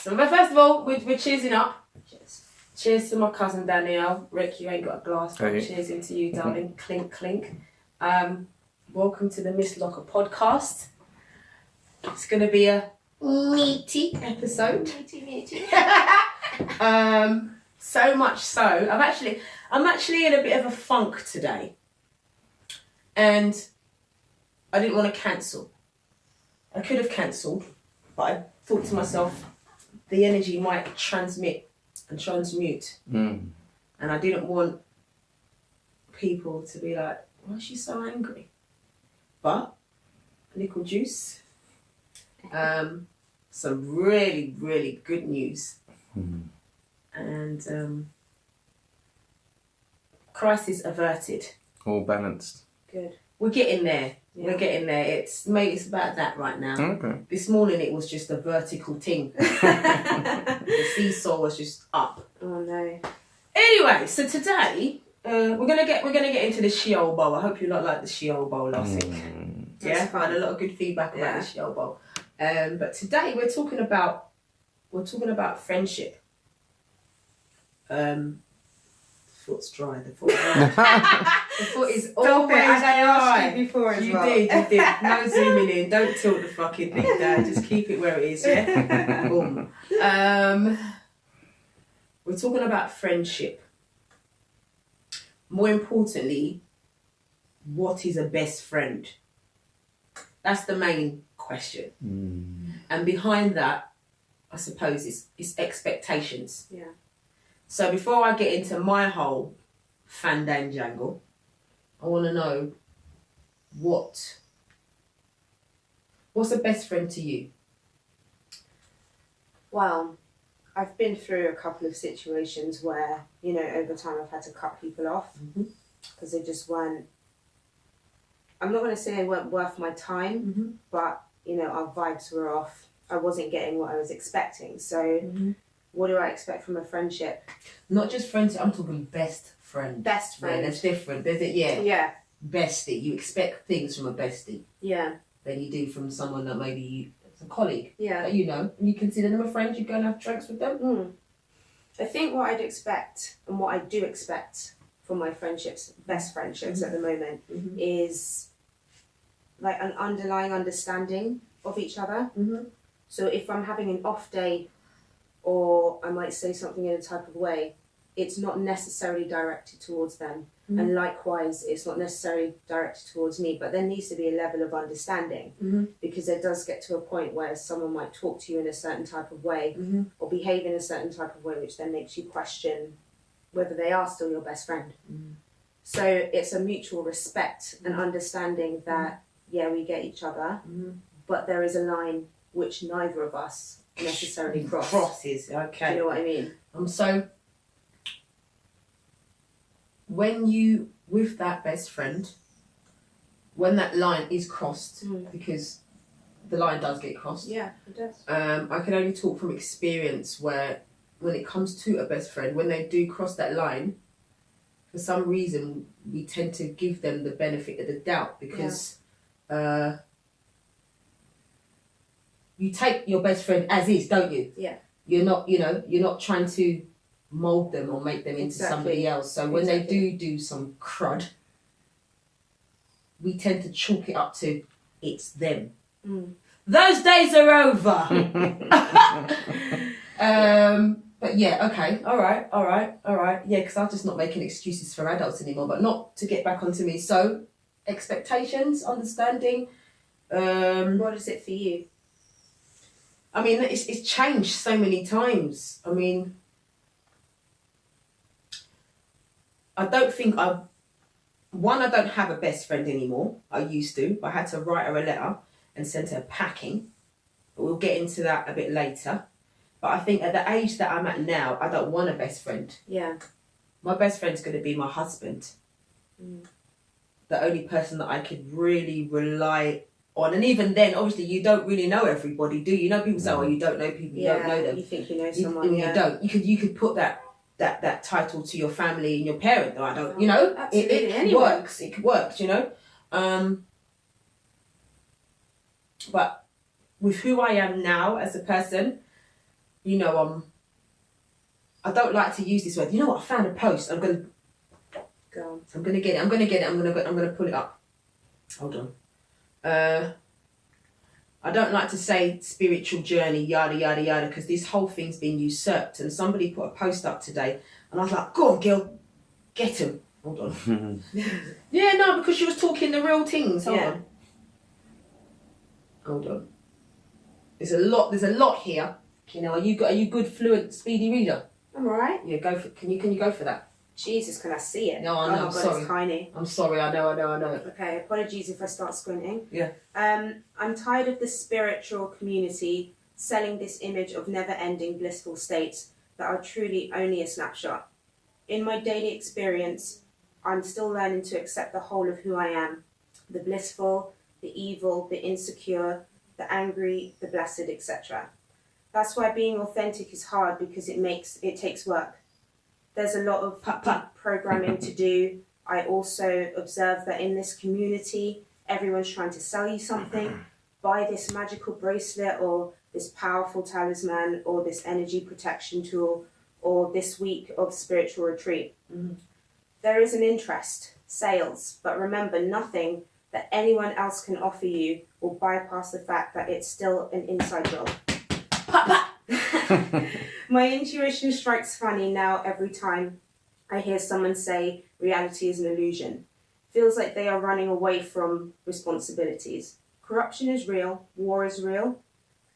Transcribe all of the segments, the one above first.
So, but first of all, we're cheersing up. Cheers. Cheers to my cousin Danielle. Rick, you ain't got a glass, but Hey. cheers into you, darling. Clink, clink. Welcome to the Miss Locker podcast. It's going to be a meaty episode. Meaty. So much so, I'm actually in a bit of a funk today, and I didn't want to cancel. I could have cancelled, but I thought to myself, the energy might transmit and transmute, and I didn't want people to be like, why is she so angry? But a little juice, some really, really good news. And crisis averted. All balanced. Good. We're getting there. Yeah. We're getting there. It's about that right now. Okay. This morning it was just a vertical thing. The seesaw was just up. Oh no. Anyway, so today we're gonna get into the Sheol bowl. I hope you lot like the Sheol bowl last week. Yeah, That's fun. had a lot of good feedback about Yeah. the Sheol bowl. But today we're talking about friendship. Foot's dry. The foot is always I asked dry. you before as You well. did. No zooming in. Don't tilt the fucking thing down. Just keep it where it is. Yeah. Boom. We're talking about friendship. More importantly, what is a best friend? That's the main question. And behind that, I suppose, it's expectations. Yeah. So before I get into my whole fandanjangle, I want to know what's a best friend to you? Well, I've been through a couple of situations where, over time I've had to cut people off because they just weren't, I'm not going to say they weren't worth my time, but, our vibes were off. I wasn't getting what I was expecting. So what do I expect from a friendship? Not just friendship, I'm talking best friend. Best friend. Yeah, that's different. There's it, yeah. Yeah. Bestie. You expect things from a bestie Yeah. than you do from someone that maybe you, it's a colleague Yeah. that you know, and you consider them a friend, you go and have drinks with them. I think what I'd expect and what I do expect from my friendships, best friendships at the moment, is like an underlying understanding of each other. So if I'm having an off day or I might say something in a type of way, it's not necessarily directed towards them. And likewise, it's not necessarily directed towards me, but there needs to be a level of understanding because it does get to a point where someone might talk to you in a certain type of way or behave in a certain type of way, which then makes you question whether they are still your best friend. So it's a mutual respect and understanding that, yeah, we get each other, but there is a line which neither of us necessarily Crosses, okay. Do you know what I mean? So when you, with that best friend, when that line is crossed, because the line does get crossed, Yeah, it does. I can only talk from experience where when it comes to a best friend, when they do cross that line, for some reason we tend to give them the benefit of the doubt because you take your best friend as is, don't you? Yeah. You're not trying to mold them or make them into somebody else. So when they do some crud, we tend to chalk it up to it's them. Those days are over. But yeah, okay, all right. Yeah, because I'm just not making excuses for adults anymore. But not to get back onto me. So expectations, understanding. What is it for you? I mean, it's changed so many times. I mean, I don't have a best friend anymore. I used to, but I had to write her a letter and send her packing. But we'll get into that a bit later. But I think at the age that I'm at now, I don't want a best friend. Yeah. My best friend's going to be my husband. The only person that I could really rely on. And even then, obviously, you don't really know everybody, do you? You know, people say, oh, you don't know people, you don't know them. You think you know someone, You don't. You could put that title to your family and your parent, though I don't, Absolutely. it works. It works, But with who I am now as a person, you know, I don't like to use this word. You know what? I found a post. I'm gonna get it. I'm gonna pull it up. Hold on. I don't like to say spiritual journey, yada yada yada, because this whole thing's been usurped. And somebody put a post up today, and I was like, "Go on, girl, get him." Hold on. Yeah, no, because she was talking the real things. Hold on. There's a lot here. You know, are you good, fluent, speedy reader? I'm alright. Yeah, go for. Can you go for that? Jesus, can I see it? No, I know. Oh my God, sorry. it's tiny. I'm sorry. I know. Okay, apologies if I start squinting. Yeah. I'm tired of the spiritual community selling this image of never-ending blissful states that are truly only a snapshot. In my daily experience, I'm still learning to accept the whole of who I am. The blissful, the evil, the insecure, the angry, the blessed, etc. That's why being authentic is hard, because it takes work. There's a lot of programming to do. I also observe that in this community, everyone's trying to sell you something. Buy this magical bracelet, or this powerful talisman, or this energy protection tool, or this week of spiritual retreat. Mm-hmm. There is an interest, sales, but remember, nothing that anyone else can offer you will bypass the fact that it's still an inside job. My intuition strikes funny now every time I hear someone say reality is an illusion. Feels like they are running away from responsibilities. Corruption is real, war is real,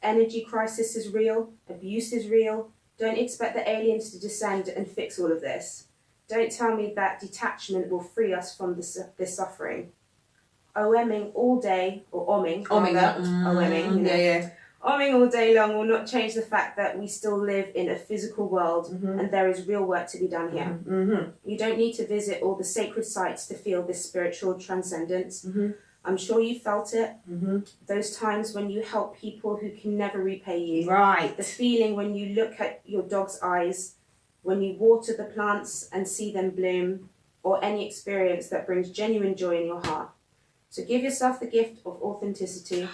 energy crisis is real, abuse is real. Don't expect the aliens to descend and fix all of this. Don't tell me that detachment will free us from this suffering. OMing all day, or omming, yeah. Omming all day long will not change the fact that we still live in a physical world, and there is real work to be done here. Mm-hmm. You don't need to visit all the sacred sites to feel this spiritual transcendence. Mm-hmm. I'm sure you felt it. Mm-hmm. Those times when you help people who can never repay you. Right. The feeling when you look at your dog's eyes, when you water the plants and see them bloom, or any experience that brings genuine joy in your heart. So give yourself the gift of authenticity.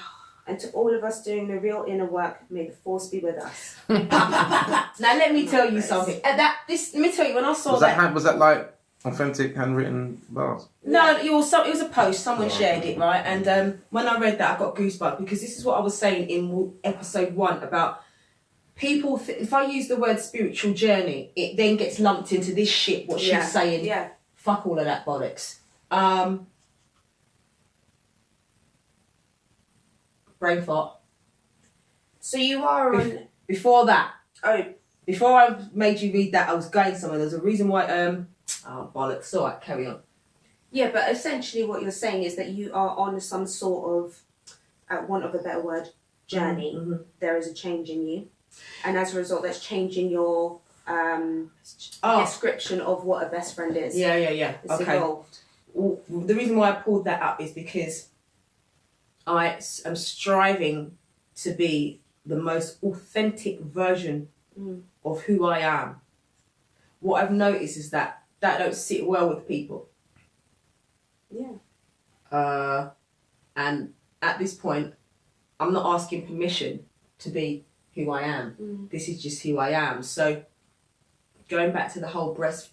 And to all of us doing the real inner work, may the force be with us. Now let me tell you something. Let me tell you, when I saw was that like authentic handwritten bars? No, it was a post. Someone shared it, right? And when I read that, I got goosebumps, because this is what I was saying in episode 1 about people. If I use the word spiritual journey, it then gets lumped into this shit. What she's saying. Yeah. Fuck all of that bollocks. Brain fart. So you are on... Before that. Oh. Before I made you read that, I was going somewhere. There's a reason why... Oh, bollocks. All right, carry on. Yeah, but essentially what you're saying is that you are on some sort of, at want of a better word, journey. Mm-hmm. There is a change in you. And as a result, that's changing your description of what a best friend is. Yeah. It's evolved. Well, the reason why I pulled that up is because I am striving to be the most authentic version of who I am. What I've noticed is that don't sit well with people. Yeah. And at this point, I'm not asking permission to be who I am. This is just who I am. So, going back to the whole breast.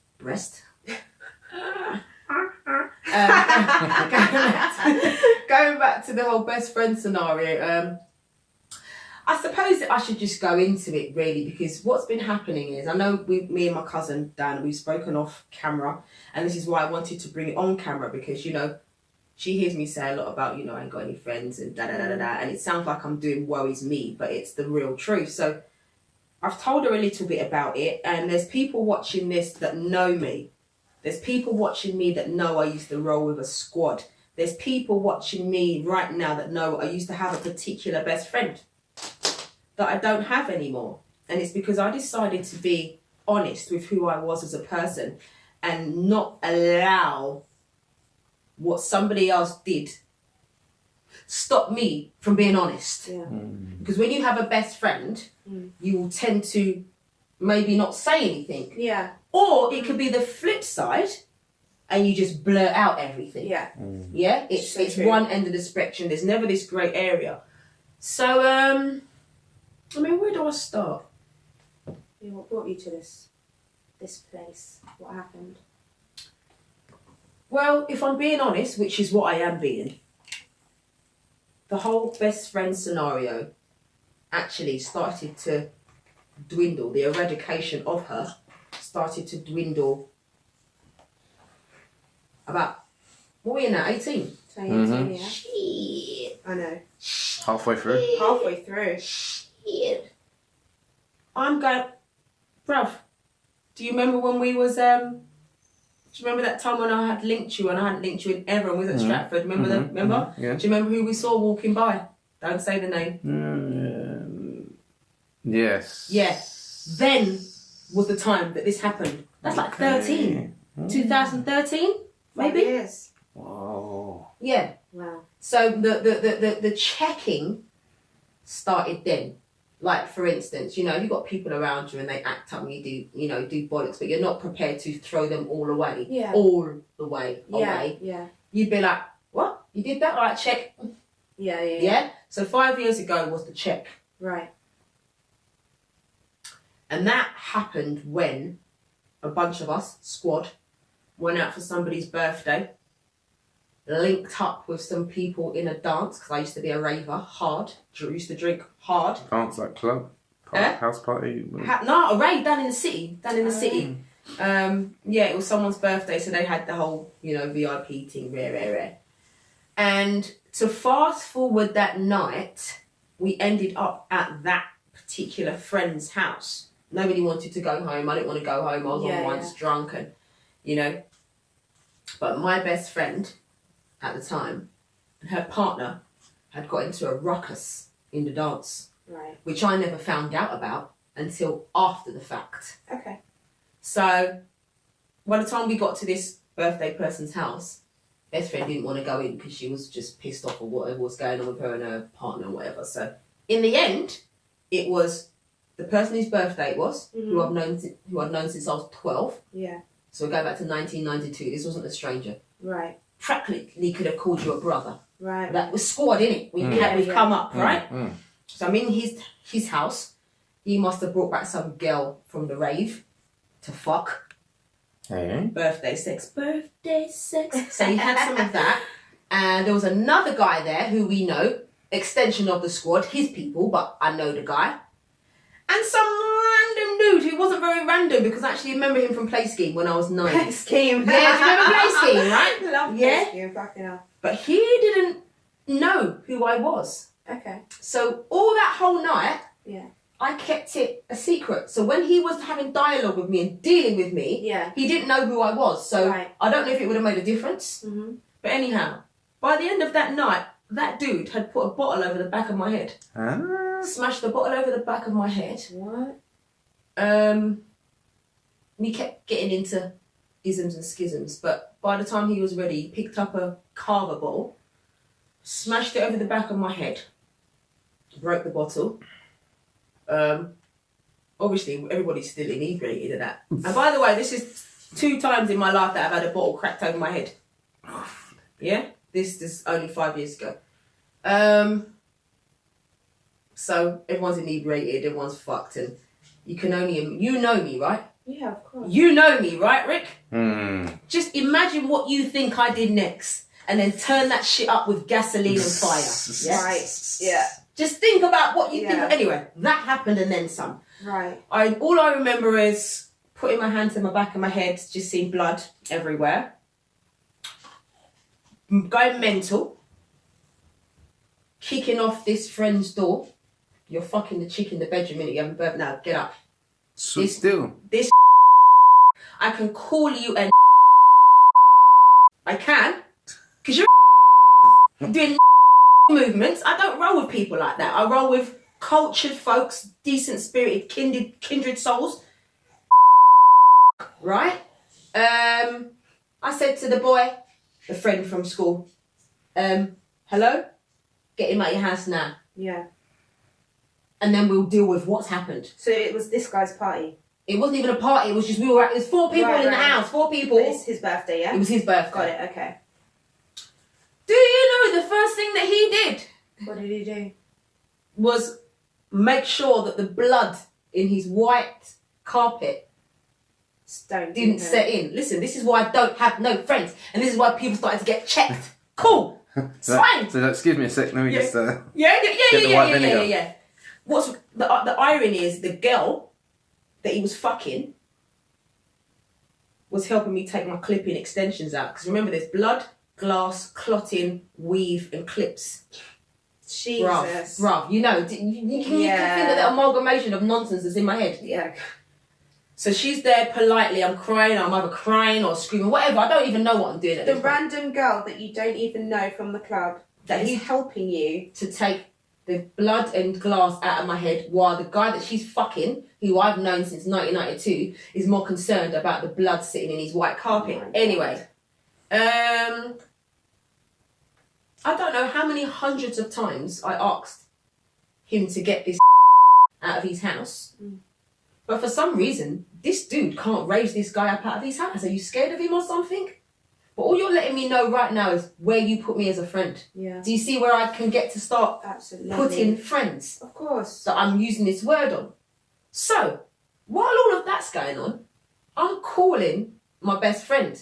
Going back to the whole best friend scenario, I suppose that I should just go into it really, because what's been happening is, I know me and my cousin Dan, we've spoken off camera, and this is why I wanted to bring it on camera, because she hears me say a lot about I ain't got any friends and and it sounds like I'm doing woe is me, but it's the real truth. So I've told her a little bit about it, and there's people watching this that know me. There's people watching me that know I used to roll with a squad. There's people watching me right now that know I used to have a particular best friend that I don't have anymore. And it's because I decided to be honest with who I was as a person and not allow what somebody else did stop me from being honest. Yeah. Because when you have a best friend, you will tend to maybe not say anything. Yeah. Or it could be the flip side, and you just blurt out everything. Yeah. Yeah? It's one end of the spectrum. There's never this grey area. So, where do I start? Yeah, what brought you to this place? What happened? Well, if I'm being honest, which is what I am being, the whole best friend scenario actually started to dwindle. The eradication of her started to dwindle about, what are we in now, 18? 2018, yeah. Shit. I know. Halfway through. Halfway through. Shit. I'm going, bruv, do you remember when we was, do you remember that time when I had linked you and I hadn't linked you in ever and we was at Stratford? Remember that? Remember? Yeah. Do you remember who we saw walking by? Don't say the name. Yes. Yeah. Then was the time that this happened. That's like 13. 2013, maybe? 5 years. Whoa. Yeah. Wow. So the checking started then. Like, for instance, you know, you've got people around you and they act up and you do bollocks, but you're not prepared to throw them all away. Yeah. All the way away. Yeah. You'd be like, what? You did that? All right, check. Yeah. Yeah? So 5 years ago was the check. Right. And that happened when a bunch of us, squad, went out for somebody's birthday, linked up with some people in a dance, because I used to be a raver, hard. Used to drink hard. Dance like club? House party? No, a rave down in the city. Yeah, it was someone's birthday, so they had the whole, VIP thing, rare. And to fast forward that night, we ended up at that particular friend's house. Nobody wanted to go home. I didn't want to go home. I was on once drunk and, But my best friend at the time and her partner had got into a ruckus in the dance. Right. Which I never found out about until after the fact. Okay. So by the time we got to this birthday person's house, best friend didn't want to go in because she was just pissed off at whatever was going on with her and her partner and whatever. So in the end, it was the person whose birthday it was, who I'd known since I was 12. Yeah. So we go back to 1992. This wasn't a stranger. Right. Practically could have called you a brother. Right. That was squad, innit? We've come up, right? So I'm in his house. He must have brought back some girl from the rave to fuck. Hey. Birthday sex. So he had some of that. And there was another guy there who we know, extension of the squad, his people, but I know the guy. And some random dude who wasn't very random because I actually remember him from Play Scheme when I was 9. Play Scheme. Yeah, do you remember Play Scheme, right? Love Play Scheme, fucking hell. But he didn't know who I was. Okay. So all that whole night, Yeah. I kept it a secret. So when he was having dialogue with me and dealing with me, he didn't know who I was. So I don't know if it would have made a difference. Mm-hmm. But anyhow, by the end of that night, that dude had put a bottle over the back of my head. Smashed the bottle over the back of my head. What? We kept getting into isms and schisms, but by the time he was ready, he picked up a carver bottle, smashed it over the back of my head, broke the bottle. Obviously, everybody's still inebriated at that. And by the way, this is 2 times in my life that I've had a bottle cracked over my head. Yeah? This is only 5 years ago. So everyone's inebriated, everyone's fucked, and you know me, right? Yeah, of course. You know me, right, Rick? Just imagine what you think I did next, and then turn that shit up with gasoline and fire. Yeah? Right. Yeah. Just think about what you think. Yeah. Anyway, that happened and then some. Right. All I remember is putting my hand to my back of my head, just seeing blood everywhere. Going mental. Kicking off this friend's door. You're fucking the chick in the bedroom, innit? You haven't burped. Now, get up. Still. This I can call you a I can. Because you're doing movements. I don't roll with people like that. I roll with cultured folks, decent spirited, kindred souls. Right? I said to the boy, the friend from school, hello? Get him out your house now. Yeah. And then we'll deal with what's happened. So it was this guy's party? It wasn't even a party, it was just, it was 4 people in the house, 4 people. But it's his birthday, yeah? It was his birthday. Got it, okay. Do you know the first thing that he did? What did he do? Was make sure that the blood in his white carpet didn't set in. Listen, this is why I don't have no friends, and this is why people started to get checked. Cool, it's fine. So excuse me a sec. Let me just. Yeah. What's the irony is the girl that he was fucking was helping me take my clipping extensions out, because remember there's blood, glass, clotting, weave, and clips. Jesus. Bruv, you know, you can think of the amalgamation of nonsense that's in my head. Yeah. So she's there politely, I'm crying, I'm either crying or screaming, whatever, I don't even know what I'm doing at The this point. random girl that you don't even know from the club that is helping you To take the blood and glass out of my head, while the guy that she's fucking, who I've known since 1992, is more concerned about the blood sitting in his white carpet. Oh Anyway, I don't know how many hundreds of times I asked him to get this out of his house. But for some reason, this dude can't raise this guy up out of his house. Are you scared of him or something? But all you're letting me know right now is where you put me as a friend. Yeah. Do you see where I can get to start Absolutely. putting friends Of course. that I'm using this word on? So, while all of that's going on, I'm calling my best friend.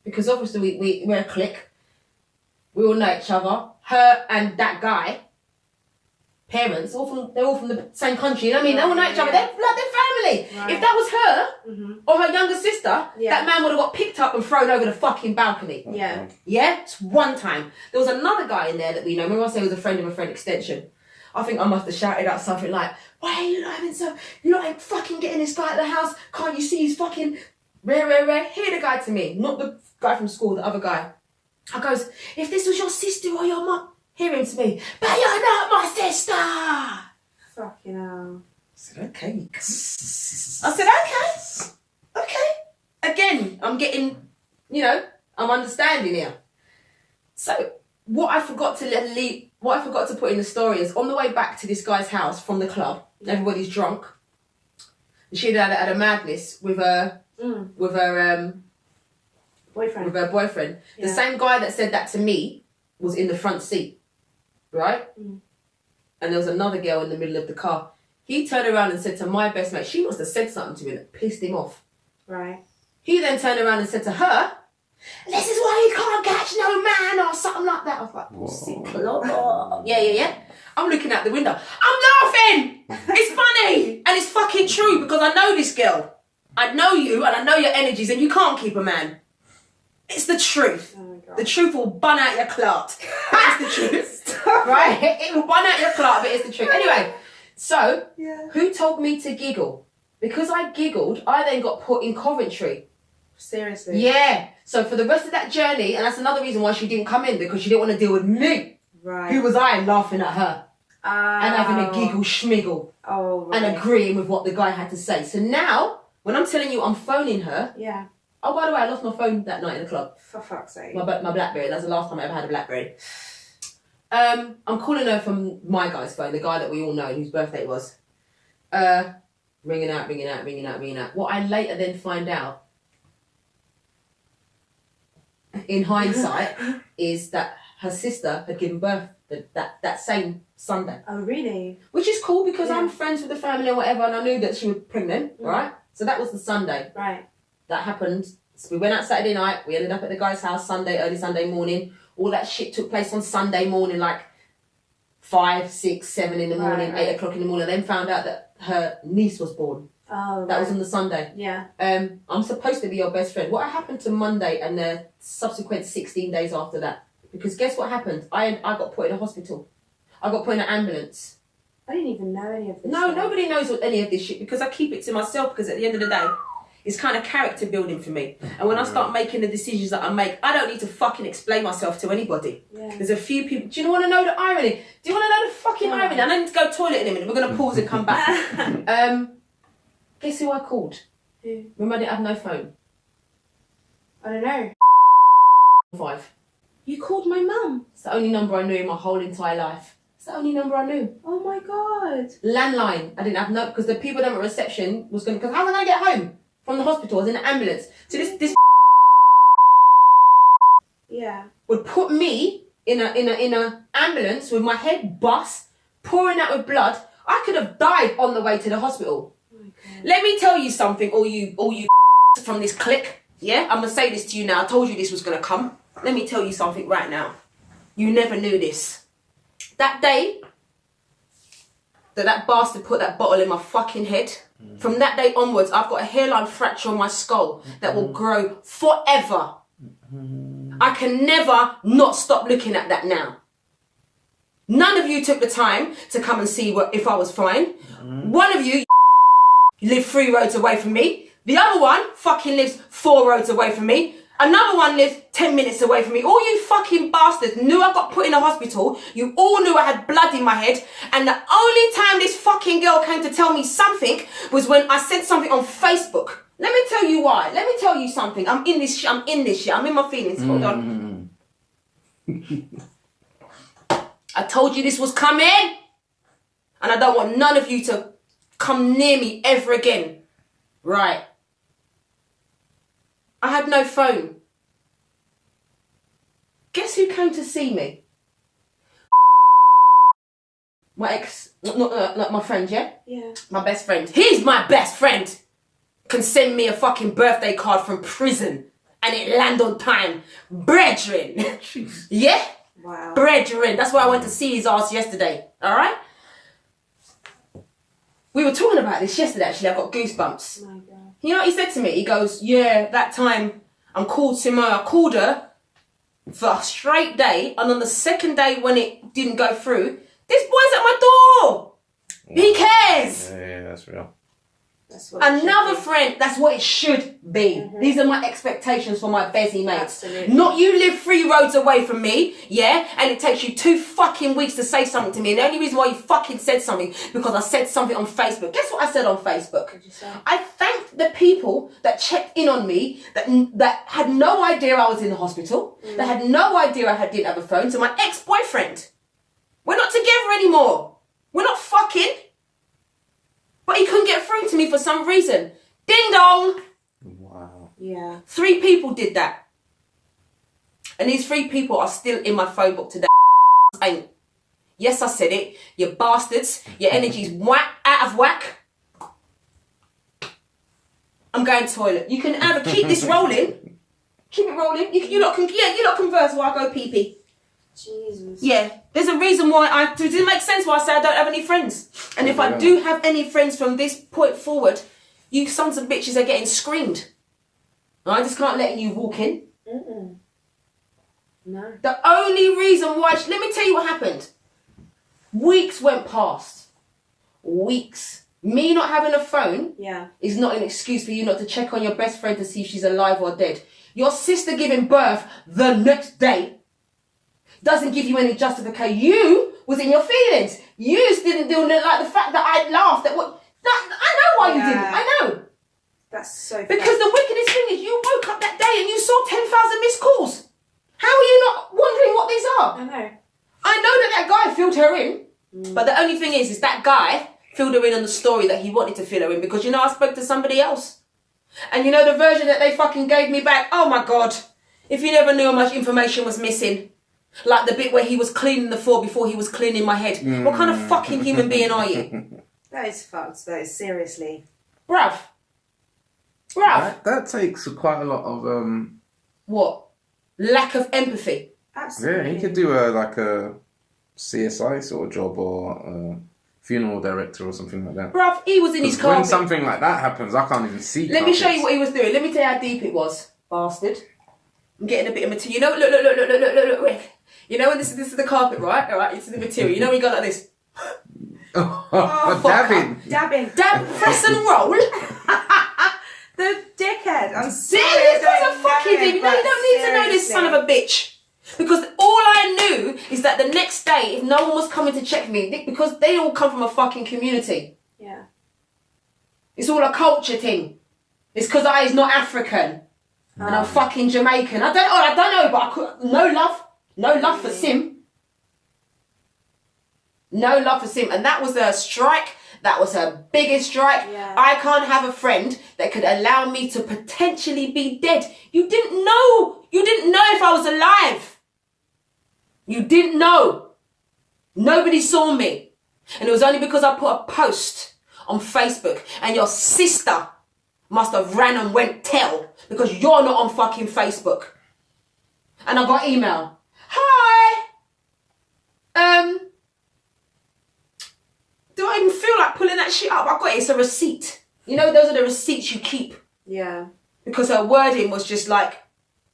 Because obviously we're a clique. We all know each other. Her and that guy, parents, they're all from the same country. You know what I mean? They all know each other. They're like their family. Right. If that was her or her younger sister, that man would have got picked up and thrown over the fucking balcony. Yeah. Yeah? It's one time. There was another guy in there that we know. Remember I said he was a friend of a friend extension. I think I must have shouted out something like, why are you not having so... You're not fucking getting this guy at the house. Can't you see he's fucking... Rare. Hear the guy to me. Not the guy from school, the other guy. I goes, if this was your sister or your mum... Hear him to me. But you're not my sister! Fucking hell. I said, okay. I said, okay. Again, I'm getting, I'm understanding here. So, what I forgot to put in the story is, on the way back to this guy's house from the club, everybody's drunk. She had a madness with her boyfriend. Yeah. The same guy that said that to me was in the front seat, right? And there was another girl in the middle of the car. He turned around and said to my best mate, she must have said something to him that pissed him off. Right. He then turned around and said to her, this is why you can't catch no man, or something like that. I was like, pussy. Yeah. I'm looking out the window. I'm laughing! It's funny! And it's fucking true, because I know this girl. I know you, and I know your energies, and you can't keep a man. It's the truth. Oh my God. The truth will bun out your clot. That's the truth. Right? It will bun out your clot, but it's the truth. Anyway, so, who told me to giggle? Because I giggled, I then got put in Coventry. Seriously? Yeah. So for the rest of that journey, and that's another reason why she didn't come in, because she didn't want to deal with me. Right. Who was I laughing at her? Oh. And having a giggle schmiggle. Oh, right. And agreeing with what the guy had to say. So now, when I'm telling you I'm phoning her... Yeah. Oh, by the way, I lost my phone that night in the club. For fuck's sake. My BlackBerry. That's the last time I ever had a BlackBerry. I'm calling her from my guy's phone, the guy that we all know, whose birthday it was. Ringing out. What I later then find out, in hindsight, is that her sister had given birth that same Sunday. Oh, really? Which is cool, because I'm friends with the family and whatever, and I knew that she was pregnant, right? So that was the Sunday. Right. That happened. So we went out Saturday night. We ended up at the guy's house early Sunday morning. All that shit took place on Sunday morning, like 5, 6, 7 in the morning, 8 o'clock in the morning. I then found out that her niece was born. Oh, That was on the Sunday. Yeah. I'm supposed to be your best friend. What happened to Monday and the subsequent 16 days after that? Because guess what happened? I got put in a hospital. I got put in an ambulance. I didn't even know any of this. No, stuff. nobody knows what any of this shit, because I keep it to myself, because at the end of the day, it's kind of character building for me. And when I start making the decisions that I make, I don't need to fucking explain myself to anybody. Yeah. There's a few people... Do you want to know the irony? Do you want to know the fucking irony? I need to go toilet in a minute. We're going to pause and come back. Guess who I called? Who? Remember I didn't have no phone? I don't know. 5. You called my mum? It's the only number I knew in my whole entire life. It's the only number I knew. Oh my God. Landline. I didn't have no... Because the people down at reception was going to... Because how was I going to get home from the hospital? I was in an ambulance. So this Yeah. would put me in a ambulance with my head bust, pouring out with blood. I could have died on the way to the hospital. Let me tell you something, all you from this clique. Yeah, I'm gonna say this to you now. I told you this was gonna come. Let me tell you something right now. You never knew this. That day that bastard put that bottle in my fucking head, from that day onwards, I've got a hairline fracture on my skull that will grow forever. I can never not stop looking at that now. None of you took the time to come and see if I was fine. One of you live 3 roads away from me. The other one fucking lives 4 roads away from me. Another one lives 10 minutes away from me. All you fucking bastards knew I got put in a hospital. You all knew I had blood in my head. And the only time this fucking girl came to tell me something was when I sent something on Facebook. Let me tell you why. Let me tell you something. I'm in this shit. I'm in my feelings. Hold on. I told you this was coming. And I don't want none of you to come near me ever again. Right. I had no phone. Guess who came to see me? My ex, not my friend, yeah? Yeah. My best friend. He's my best friend. Can send me a fucking birthday card from prison and it land on time. Brethren. Jeez. Yeah? Wow. Brethren. That's why I went to see his ass yesterday. Alright? We were talking about this yesterday, actually. I got goosebumps. Oh my God. You know what he said to me? He goes, yeah, that time I called her for a straight day, and on the second day when it didn't go through, this boy's at my door. He cares. Yeah, that's real. That's what it Another should be. friend, that's what it should be. These are my expectations for my Bezzy mates. Absolutely. Not you live 3 roads away from me, yeah, and it takes you 2 fucking weeks to say something to me. And the only reason why you fucking said something, because I said something on Facebook. Guess what I said on Facebook? What'd you say? I thanked the people that checked in on me, that had no idea I was in the hospital, that had no idea I didn't have a phone. So my ex-boyfriend, we're not together anymore. We're not fucking. But he couldn't get through to me for some reason. Ding dong. Wow. Yeah. 3 people did that. And these 3 people are still in my phone book today. Ain't. Yes, I said it. You bastards. Your energy's out of whack. I'm going toilet. You can either keep this rolling. Keep it rolling. You lot converse while I go pee-pee. Jesus. Yeah, there's a reason why it didn't make sense why I say I don't have any friends. And if I do have any friends from this point forward, you sons of bitches are getting screamed. I just can't let you walk in. No. The only reason why, let me tell you what happened. Weeks went past. Weeks. Me not having a phone Yeah. is not an excuse for you not to check on your best friend to see if she's alive or dead. Your sister giving birth the next day doesn't give you any justification. You was in your feelings. You didn't do like the fact that I laughed at what. I know why you didn't. I know. That's so Because the wickedest thing is you woke up that day and you saw 10,000 missed calls. How are you not wondering what these are? I know. I know that guy filled her in. But the only thing is that guy filled her in on the story that he wanted to fill her in, because I spoke to somebody else. And the version that they fucking gave me back, oh my God. If you never knew how much information was missing. Like the bit where he was cleaning the floor before he was cleaning my head. What kind of fucking human being are you? That is fucked though, seriously. Bruv. That takes quite a lot of What? Lack of empathy. Absolutely. Yeah, he could do a CSI sort of job, or a funeral director or something like that. Bruv, he was in his 'Cause when carpet. something like that happens, I can't even see. Let me show carpets. you what he was doing. Let me tell you how deep it was, bastard. I'm getting a bit of material. Look. When this is the carpet, right? All right, this is the material. When you go like this. Oh, fuck. dabbing. Dab, press and roll. The dickhead. I'm sorry. This was a fucking deep. No, you don't need to know this son of a bitch. Because all I knew is that the next day, if no one was coming to check me, because they all come from a fucking community. Yeah. It's all a culture thing. It's because I is not African. And I'm fucking Jamaican. I don't know, but no love for Sim. No love for Sim. And that was a strike. That was her biggest strike. Yeah. I can't have a friend that could allow me to potentially be dead. You didn't know. You didn't know if I was alive. You didn't know. Nobody saw me. And it was only because I put a post on Facebook and your sister must have ran and went tell because you're not on fucking Facebook. And I got email. Hi. Do I even feel like pulling that shit up? I've got it. It's a receipt. You know, those are the receipts you keep. Yeah. Because her wording was just like,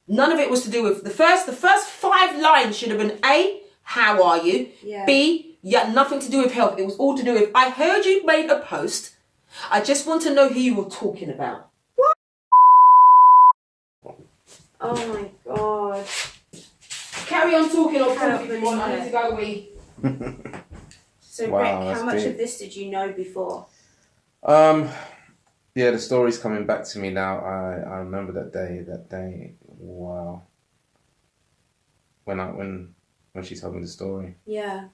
none of it was to do with the first 5 lines should have been A, how are you? Yeah. B, yeah, nothing to do with health. It was all to do with, I heard you made a post. I just want to know who you were talking about. What? Oh my god. Carry on talking or Cannot proof if you want. I believe need to go wee. So, Wow, Rick, that's how much big. of this did you know before? Yeah, the story's coming back to me now. I remember that day. Wow. When she told me the story, Yeah.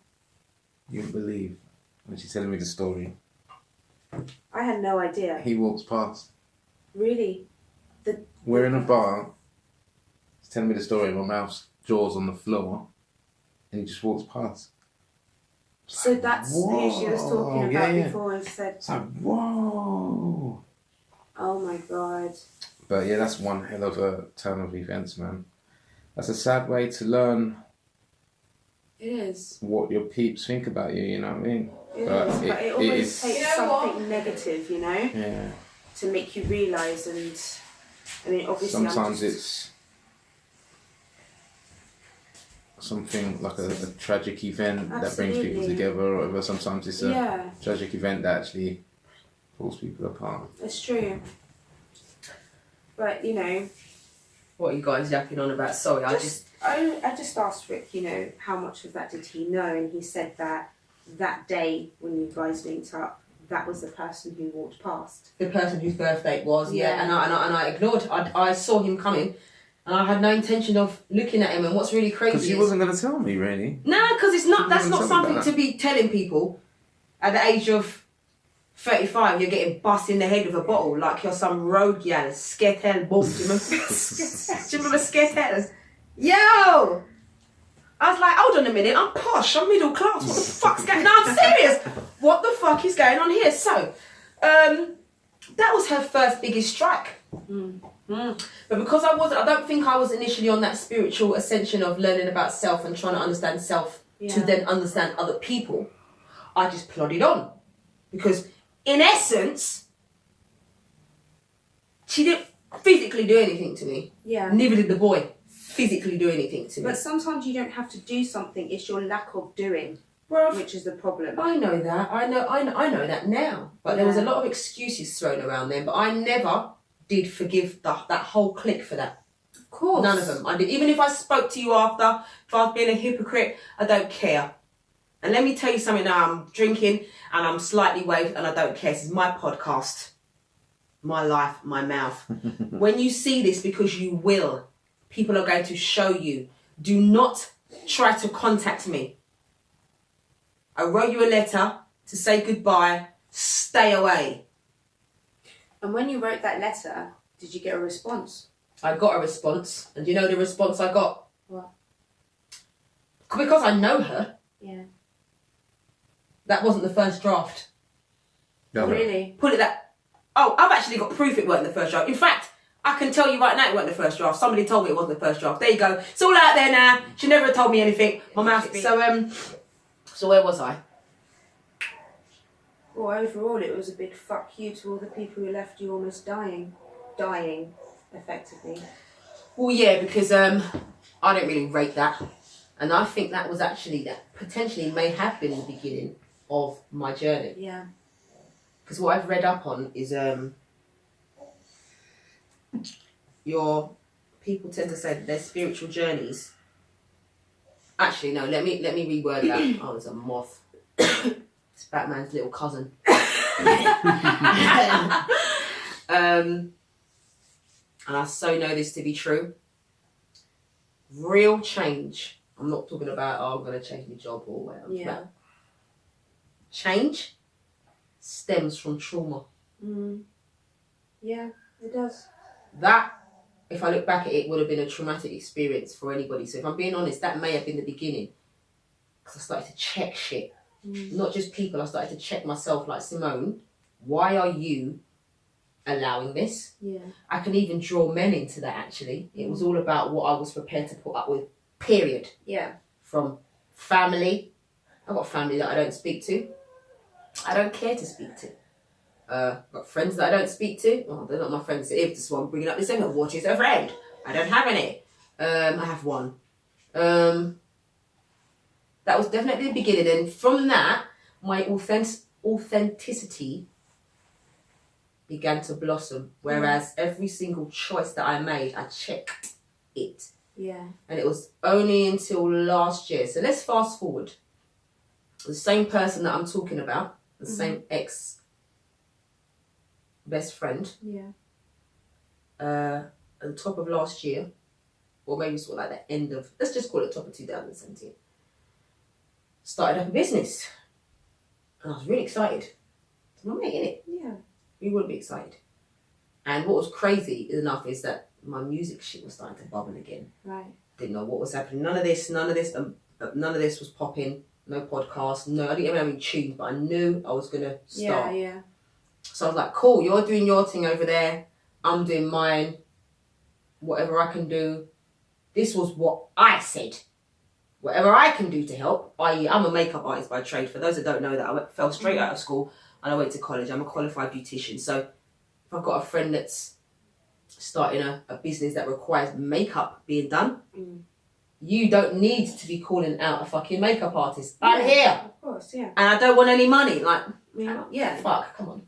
you wouldn't believe when she's telling me the story. I had no idea. He walks past. Really? We're in a bar. He's telling me the story. My mouth's jaws on the floor, and he just walks past. So that's who she was talking about yeah. before and said, It's like, whoa. oh my god. But yeah, that's one hell of a turn of events, man. That's a sad way to learn It is. what your peeps think about you, you know what I mean? It But is. But it always is- takes You know what? something negative, you know, Yeah. to make you realise. And I mean, obviously, Sometimes it's something like a tragic event that brings people Absolutely. together, or whatever. Sometimes it's a Yeah, tragic event that actually pulls people apart. it's true. But you know, What are you guys yapping on about? Sorry, I just... I just asked Rick, you know, how much of that did he know, and he said that day when you guys linked up, that was the person who walked past. The person whose birthday it was, yeah. Yeah. And I ignored. I saw him coming, and I had no intention of looking at him. And what's really crazy Because he is... wasn't going to tell me, really. No, because it's not. That's You not didn't tell me something about to be telling people at the age of 35. You're getting bust in the head with a bottle like you're some road gal, sketel bomb. Do you remember? Do you remember sketelers? Yo, I was like, hold on a minute. I'm posh. I'm middle class. What the fuck's going on? No, I'm serious. What the fuck is going on here? So, that was her first biggest strike. But because I don't think I was initially on that spiritual ascension of learning about self and trying to understand self to then understand other people, I just plodded on. Because in essence, she didn't physically do anything to me. Yeah. Neither did the boy physically do anything to me. But sometimes you don't have to do something, it's your lack of doing, Bruv, which is the problem. I know that. I know that now. But there was a lot of excuses thrown around then. But I never did forgive that whole clique for that. Of course. None of them. I did. Even if I spoke to you after, if I was being a hypocrite, I don't care. And let me tell you something now. I'm drinking and I'm slightly waved and I don't care. This is my podcast. My life, my mouth. When you see this, because you will, people are going to show you. Do not try to contact me. I wrote you a letter to say goodbye. Stay away. And when you wrote that letter, did you get a response? I got a response. And do you know the response I got? What? Because I know her. Yeah. That wasn't the first draft. No, Really? Put it that... Oh, I've actually got proof it weren't the first draft. In fact, I can tell you right now it weren't the first draft. Somebody told me it wasn't the first draft. There you go. It's all out there now. She never told me anything. My mouth... So where was I? Well, overall, it was a big fuck you to all the people who left you almost dying, effectively. Well, yeah, because I don't really rate that. And I think that was actually... That potentially may have been the beginning of my journey. Yeah. Because what I've read up on is your people tend to say that their spiritual journeys. Actually, no. Let me reword that. Oh, there's a moth. It's Batman's little cousin. And I so know this to be true. Real change. I'm not talking about I'm going to change my job or whatever. Yeah. Change stems from trauma. Yeah, it does. That, if I look back at it, would have been a traumatic experience for anybody. So if I'm being honest, that may have been the beginning. Because I started to check shit. Not just people, I started to check myself like Simone. Why are you allowing this? Yeah. I can even draw men into that, actually. It was all about what I was prepared to put up with, period. Yeah. From family. I've got family that I don't speak to. I don't care to speak to. I've got friends that I don't speak to. Oh, they're not my friends. If this one bringing up this thing, what is a friend? I don't have any. I have one. That was definitely the beginning. And from that, my authenticity began to blossom. Whereas every single choice that I made, I checked it. Yeah. And it was only until last year. So let's fast forward. The same person that I'm talking about, the same ex best friend, Yeah. at the top of last year, or maybe sort of like the end of, let's just call it top of 2017, started up a business. And I was really excited. So I'm making it. Yeah. We wouldn't be excited. And what was crazy enough is that my music shit was starting to bubble again. Right. Didn't know what was happening. None of this was popping. No podcast. No, I didn't even have any tunes, but I knew I was gonna start. Yeah. So I was like, cool, you're doing your thing over there. I'm doing mine. Whatever I can do. This was what I said. Whatever I can do to help, i.e. I'm a makeup artist by trade. For those that don't know that, I fell straight out of school and I went to college. I'm a qualified beautician. So if I've got a friend that's starting a business that requires makeup being done, you don't need to be calling out a fucking makeup artist. I'm here. Of course, yeah. And I don't want any money. Like, Yeah. fuck, come on.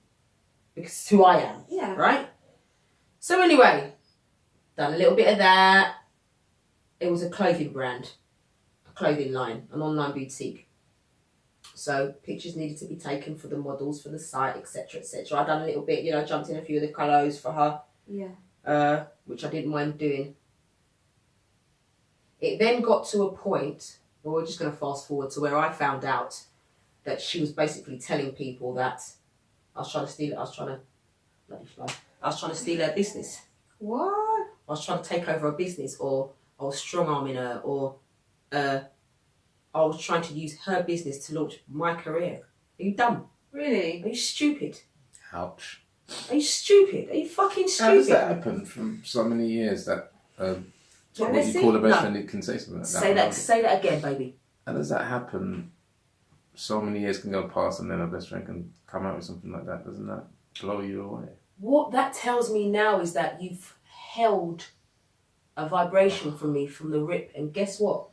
Because it's who I am. Yeah. Right? So anyway, done a little bit of that. It was a clothing brand. Clothing line, an online boutique. So pictures needed to be taken for the models for the site, etc., etc. I done a little bit, jumped in a few of the colours for her. Yeah. Which I didn't mind doing. It then got to a point, well, we're just going to fast forward to where I found out that she was basically telling people that I was trying to steal it. I was trying to steal her business. What? I was trying to take over her business, or I was strong-arming her, or I was trying to use her business to launch my career. Are you dumb? Really? Are you stupid? Ouch. Are you stupid? Are you fucking stupid? How does that happen from so many years that what you call a best No. friend, it can say something like that? Say that again, baby. How does that happen? So many years can go past and then a best friend can come out with something like that. Doesn't that blow you away? What that tells me now is that you've held a vibration from me from the rip. And guess what?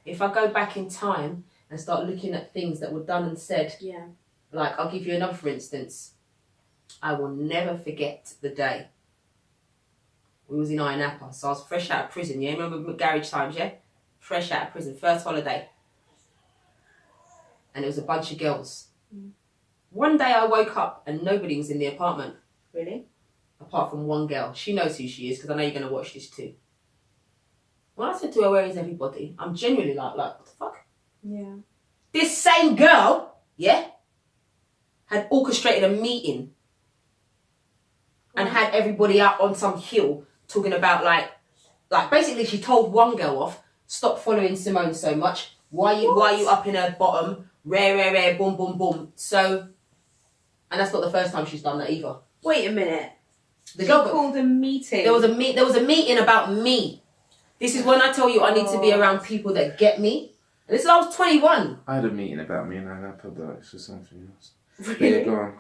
If I go back in time and start looking at things that were done and said, Yeah. like, I'll give you another for instance. I will never forget the day. We was in Iron Napa, so I was fresh out of prison, yeah? Remember garage times, yeah? Fresh out of prison, first holiday. And it was a bunch of girls. One day I woke up and nobody was in the apartment. Really? Apart from one girl. She knows who she is because I know you're going to watch this too. When I said to her, where is everybody? I'm genuinely like, what the fuck? Yeah. This same girl, yeah, had orchestrated a meeting and had everybody out on some hill talking about like basically she told one girl off, stop following Simone so much. Why you up in her bottom? Rare, boom, boom, boom. So, and that's not the first time she's done that either. Wait a minute. The She girl called a meeting. There was a meeting about me. This is when I tell you I need to be around people that get me. And this is I was 21. I had a meeting about me and I put that it's for something else. Really? Yeah, go on.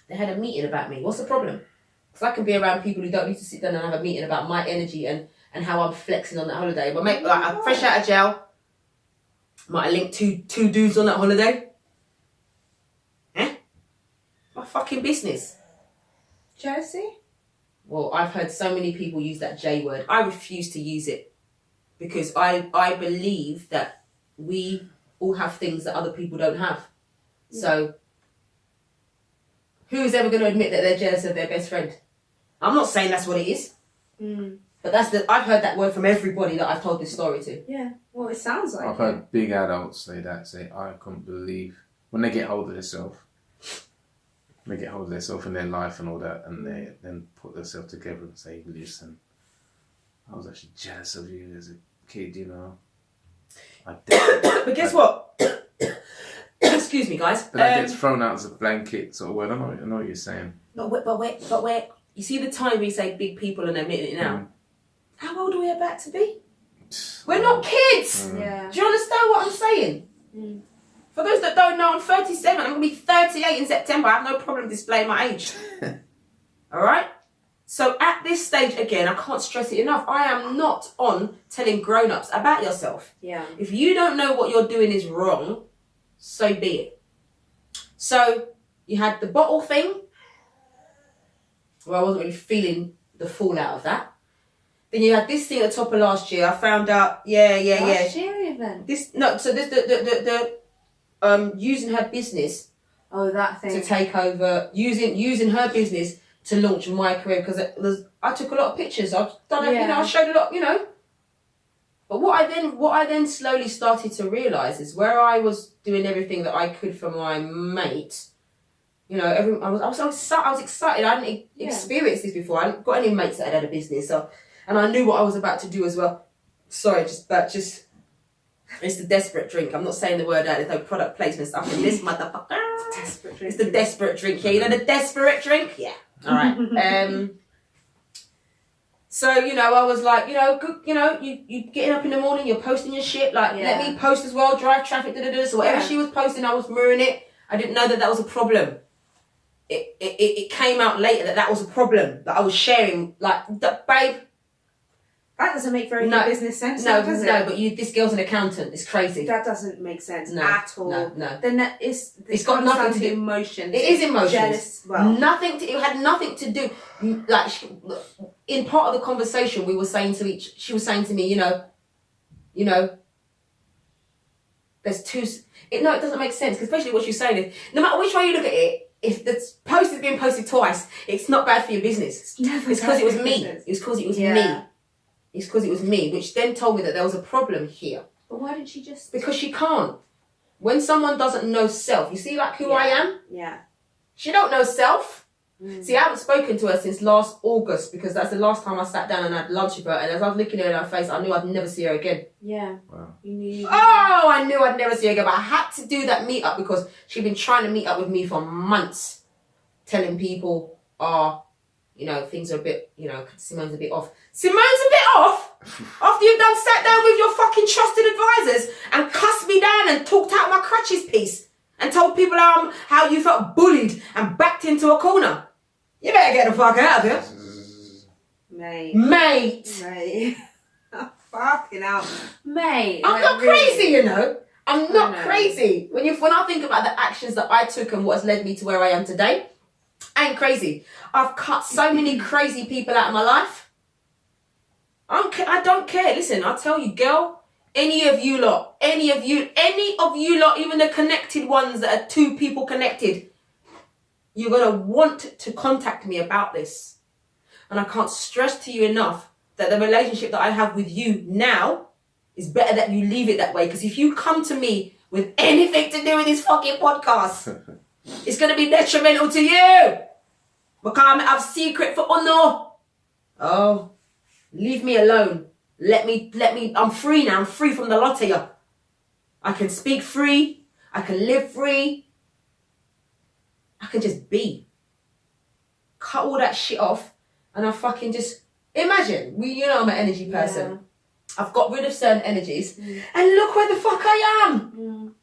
They had a meeting about me. What's the problem? Because I can be around people who don't need to sit down and have a meeting about my energy and how I'm flexing on that holiday. But mate, like I'm fresh out of jail. Might have linked two dudes on that holiday. Eh? My fucking business. Jealousy? Well, I've heard so many people use that J word. I refuse to use it because I believe that we all have things that other people don't have. Yeah. So, who is ever going to admit that they're jealous of their best friend? I'm not saying that's what it is. But I've heard that word from everybody that I've told this story to. Yeah, well, it sounds like I've heard big adults say, I couldn't believe, when they get hold of themselves, in their life and all that, and they then put themselves together and say, listen, I was actually jealous of you as a kid, I did. But guess what? Excuse excuse me, guys. But that gets thrown out as a blanket sort of word. I know what you're saying. But wait. You see the time we say big people and admitting it now? How old are we about to be? We're not kids! Yeah. Do you understand what I'm saying? For those that don't know, I'm 37. I'm going to be 38 in September. I have no problem displaying my age. Alright? So at this stage, again, I can't stress it enough. I am not on telling grown-ups about yourself. Yeah. If you don't know what you're doing is wrong, so be it. So you had the bottle thing. Well, I wasn't really feeling the fallout of that. Then you had this thing at the top of last year. I found out, Last year even. Using her business Oh, that thing. to take over, using her business to launch my career, because I took a lot of pictures. I've done it, I showed a lot, But what I then slowly started to realise is where I was doing everything that I could for my mate. I was excited. I hadn't experienced this before. I hadn't got any mates that had a business, and I knew what I was about to do as well. Sorry, just it's the desperate drink. I'm not saying the word out. There's no product placement stuff in this motherfucker. It's the desperate drink. Yeah, you know the desperate drink. Yeah. All right. So, I was like, good, you getting up in the morning, you're posting your shit, like, let me post as well, drive traffic, so whatever she was posting, I was mirroring it. I didn't know that was a problem. It came out later that was a problem, that I was sharing, like, babe. That doesn't make very good business sense, No, does it? no, but this girl's an accountant, it's crazy. That doesn't make sense at all. No. Then it's got nothing to do with emotions. It is emotions. Jealous, well. It had nothing to do, like, in part of the conversation we were saying she was saying to me, there's two, it doesn't make sense, 'cause especially what she's saying is, no matter which way you look at it, if the post is being posted twice, it's not bad for your business. It's because it was me. It's because it was me. It's because it was me, which then told me that there was a problem here. But why didn't she just... Because she can't. When someone doesn't know self, you see like who I am? Yeah. She don't know self. See, I haven't spoken to her since last August, because that's the last time I sat down and had lunch with her, and as I was looking her in her face, I knew I'd never see her again. Yeah. Wow. You knew... Oh, I knew I'd never see her again, but I had to do that meet up because she'd been trying to meet up with me for months, telling people, things are a bit, Simone's a bit off. Simone's a bit off? After you've sat down with your fucking trusted advisors and cussed me down and talked out my crutches piece and told people how you felt bullied and backed into a corner. You better get the fuck out of here. Mate. Fucking hell. Mate. I'm not crazy, I'm not crazy. When I think about the actions that I took and what's led me to where I am today, I ain't crazy. I've cut so many crazy people out of my life. I don't care. Listen, I'll tell you, girl, any of you lot, even the connected ones that are two people connected, you're going to want to contact me about this. And I can't stress to you enough that the relationship that I have with you now is better that you leave it that way. Because if you come to me with anything to do with this fucking podcast, it's going to be detrimental to you. Because I have secret for honor. Oh, leave me alone. Let me, I'm free now. I'm free from the lot of you. I can speak free. I can live free. I can just be. Cut all that shit off. And I fucking just, imagine, I'm an energy person. Yeah. I've got rid of certain energies. And look where the fuck I am.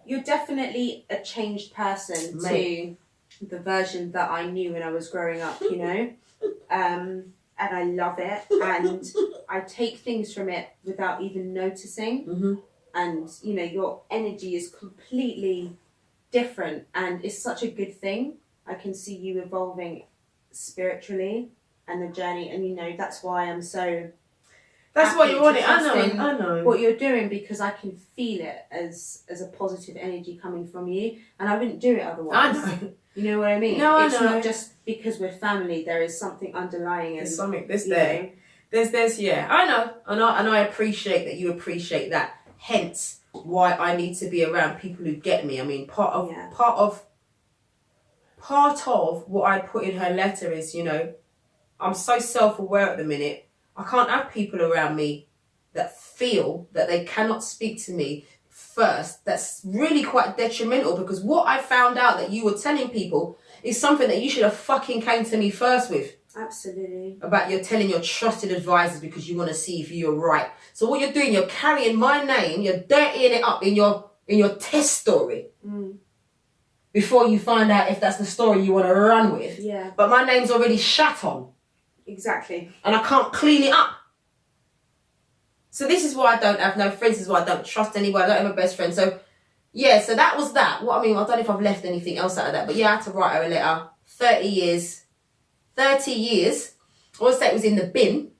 You're definitely a changed person to the version that I knew when I was growing up, and I love it, and I take things from it without even noticing, and your energy is completely different, and it's such a good thing. I can see you evolving spiritually and the journey, and that's why I'm so... That's what you want it. I know. What you're doing, because I can feel it as a positive energy coming from you, and I wouldn't do it otherwise. I know. You know what I mean? No, it's I know. not just because we're family. There is something underlying. There's something. There's yeah. I know, and I appreciate that you appreciate that. Hence, why I need to be around people who get me. I mean, part of what I put in her letter is, I'm so self-aware at the minute. I can't have people around me that feel that they cannot speak to me first that's really quite detrimental, because what I found out that you were telling people is something that you should have fucking came to me first with. Absolutely. About you're telling your trusted advisors because you want to see if you're right. So what you're doing, you're carrying my name, you're dirtying it up in your test story. Before you find out if that's the story you want to run with. Yeah. But my name's already shat on. Exactly. And I can't clean it up. So this is why I don't have no friends. This is why I don't trust anyone. I don't have a best friend. So, yeah, so that was that. What I mean, I don't know if I've left anything else out of that. But yeah, I had to write her a letter. 30 years. I would say it was in the bin.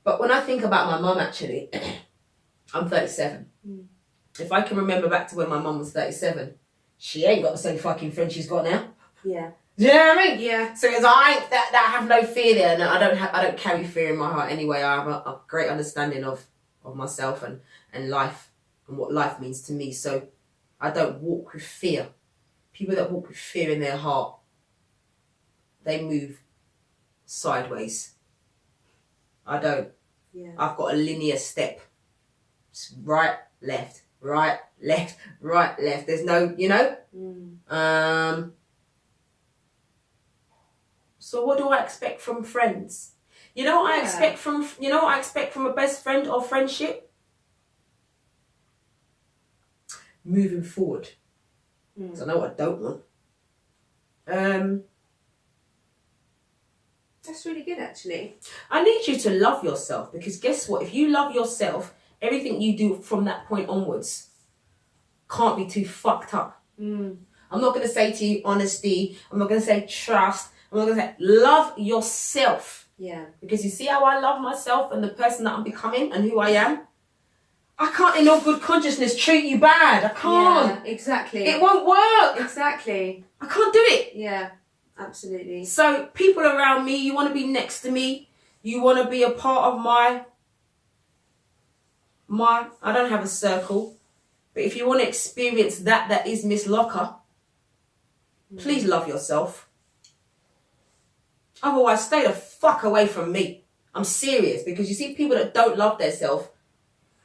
But when I think about my mum, actually, I'm 37. If I can remember back to when my mum was 37, she ain't got the same fucking friend she's got now. Yeah. Do you know what I mean? Yeah. So it's I have no fear there, and I don't carry fear in my heart anyway. I have a great understanding of myself and life and what life means to me. So I don't walk with fear. People that walk with fear in their heart, they move sideways. I don't. Yeah. I've got a linear step. It's right, left, right, left, right, left. There's no, you know. So what do I expect from friends? You know what I expect from a best friend or friendship? Moving forward. So I know what I don't want. That's really good, actually. I need you to love yourself, because guess what? If you love yourself, everything you do from that point onwards can't be too fucked up. I'm not going to say to you honesty. I'm not going to say trust. I'm not going to say love yourself. Yeah. Because you see how I love myself and the person that I'm becoming and who I am? I can't in all good consciousness treat you bad. I can't. Yeah, exactly. It won't work. Exactly. I can't do it. Yeah, absolutely. So people around me, you want to be next to me. You want to be a part of my, I don't have a circle. But if you want to experience that is Miss Locker, please love yourself. Otherwise, stay the fuck away from me. I'm serious, because you see people that don't love themselves,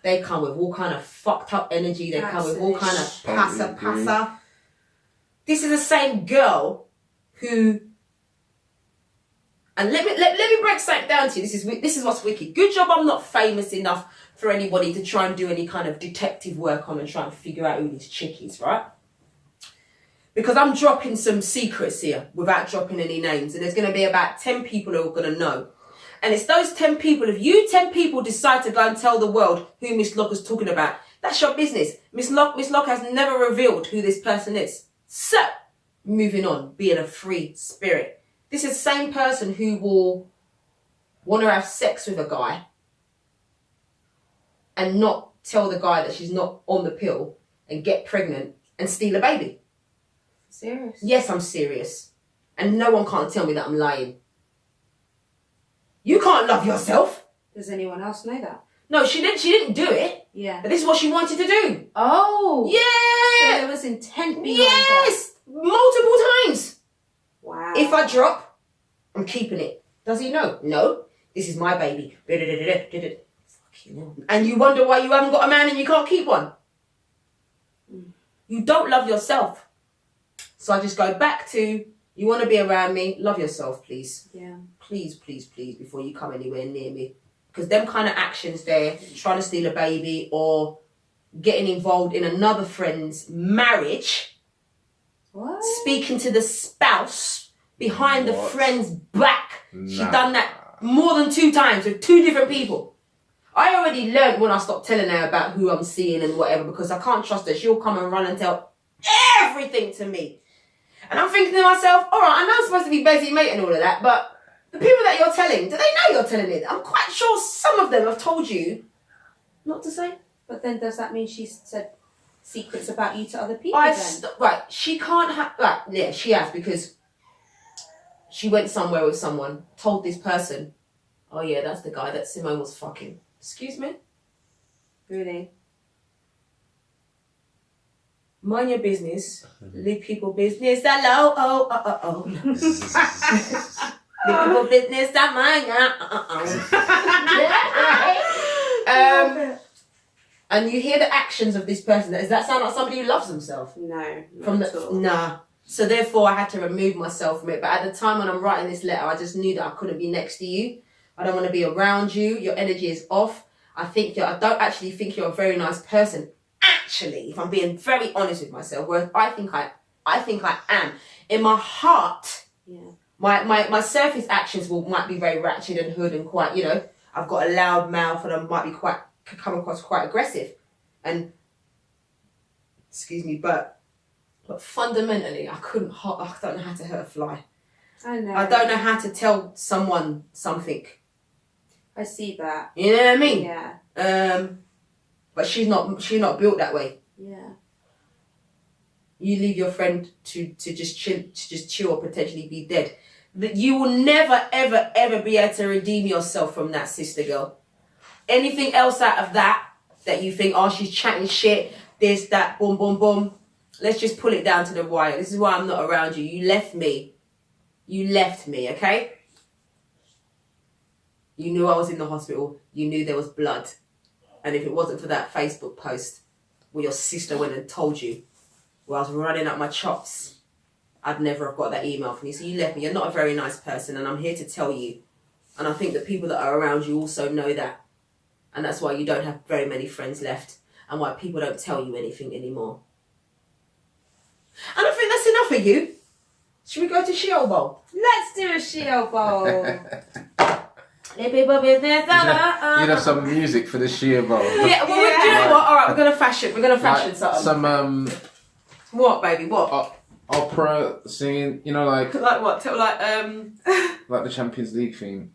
they come with all kind of fucked up energy. They come with all kind of passa. This is the same girl who, and let me break something down to you. This is what's wicked. Good job I'm not famous enough for anybody to try and do any kind of detective work on and try and figure out who this chick is, right? Because I'm dropping some secrets here without dropping any names. And there's going to be about 10 people who are going to know. And it's those 10 people. If you 10 people decide to go and tell the world who Miss Locker's talking about, that's your business. Miss Locker has never revealed who this person is. So, moving on, being a free spirit. This is the same person who will want to have sex with a guy and not tell the guy that she's not on the pill and get pregnant and steal a baby. Serious? Yes, I'm serious. And no one can't tell me that I'm lying. You can't love yourself. Does anyone else know that? No, she didn't do it. Yeah. But this is what she wanted to do. Oh. Yeah. So there was intent behind Yes. Multiple times. Wow. If I drop, I'm keeping it. Does he know? No. This is my baby. Fucking hell. And you wonder why you haven't got a man and you can't keep one. You don't love yourself. So I just go back to, you want to be around me, love yourself, please. Yeah. Please, please, please, before you come anywhere near me. Because them kind of actions there, trying to steal a baby or getting involved in another friend's marriage, What? speaking to the spouse behind the What? friend's back. She Nah. done that more than 2 times with 2 different people. I already learned when I stopped telling her about who I'm seeing and whatever, because I can't trust her. She'll come and run and tell everything to me. And I'm thinking to myself, all right, I know I'm supposed to be busy mate and all of that, but the people that you're telling, do they know you're telling it? I'm quite sure some of them have told you not to say. But then does that mean she said secrets about you to other people then? Right, she can't have, right, yeah, she has, because she went somewhere with someone, told this person, oh yeah, that's the guy that Simone was fucking. Excuse me? Really? Mind your business. Leave people business. Hello. Oh. Leave people business. Don't mind. and you hear the actions of this person, does that sound like somebody who loves themselves? No. From not at all. nah. So therefore, I had to remove myself from it. But at the time when I'm writing this letter, I just knew that I couldn't be next to you. I don't want to be around you. Your energy is off. I don't actually think you're a very nice person. Actually, if I'm being very honest with myself, whereas I think I am. In my heart, my surface actions might be very ratchet and hood and quite, I've got a loud mouth and I might be come across quite aggressive. And excuse me, but fundamentally, I don't know how to hurt a fly. I know. I don't know how to tell someone something. I see that. You know what I mean? Yeah. But she's not built that way. Yeah. You leave your friend to just chill or potentially be dead. You will never, ever, ever be able to redeem yourself from that, sister girl. Anything else out of that you think, oh, she's chatting shit, this, that, boom, boom, boom. Let's just pull it down to the wire. This is why I'm not around you. You left me, okay? You knew I was in the hospital. You knew there was blood. And if it wasn't for that Facebook post where your sister went and told you, where I was running up my chops, I'd never have got that email from you. So you left me. You're not a very nice person, and I'm here to tell you. And I think the people that are around you also know that. And that's why you don't have very many friends left, and why people don't tell you anything anymore. And I think that's enough of you. Should we go to Sheol Bowl? Let's do a Sheol Bowl. People business. You'd have some music for the Sheol Bowl. Yeah, well, do you know what? All right, we're gonna fashion something. Some What, baby? What? Opera singing. Like what? like the Champions League theme.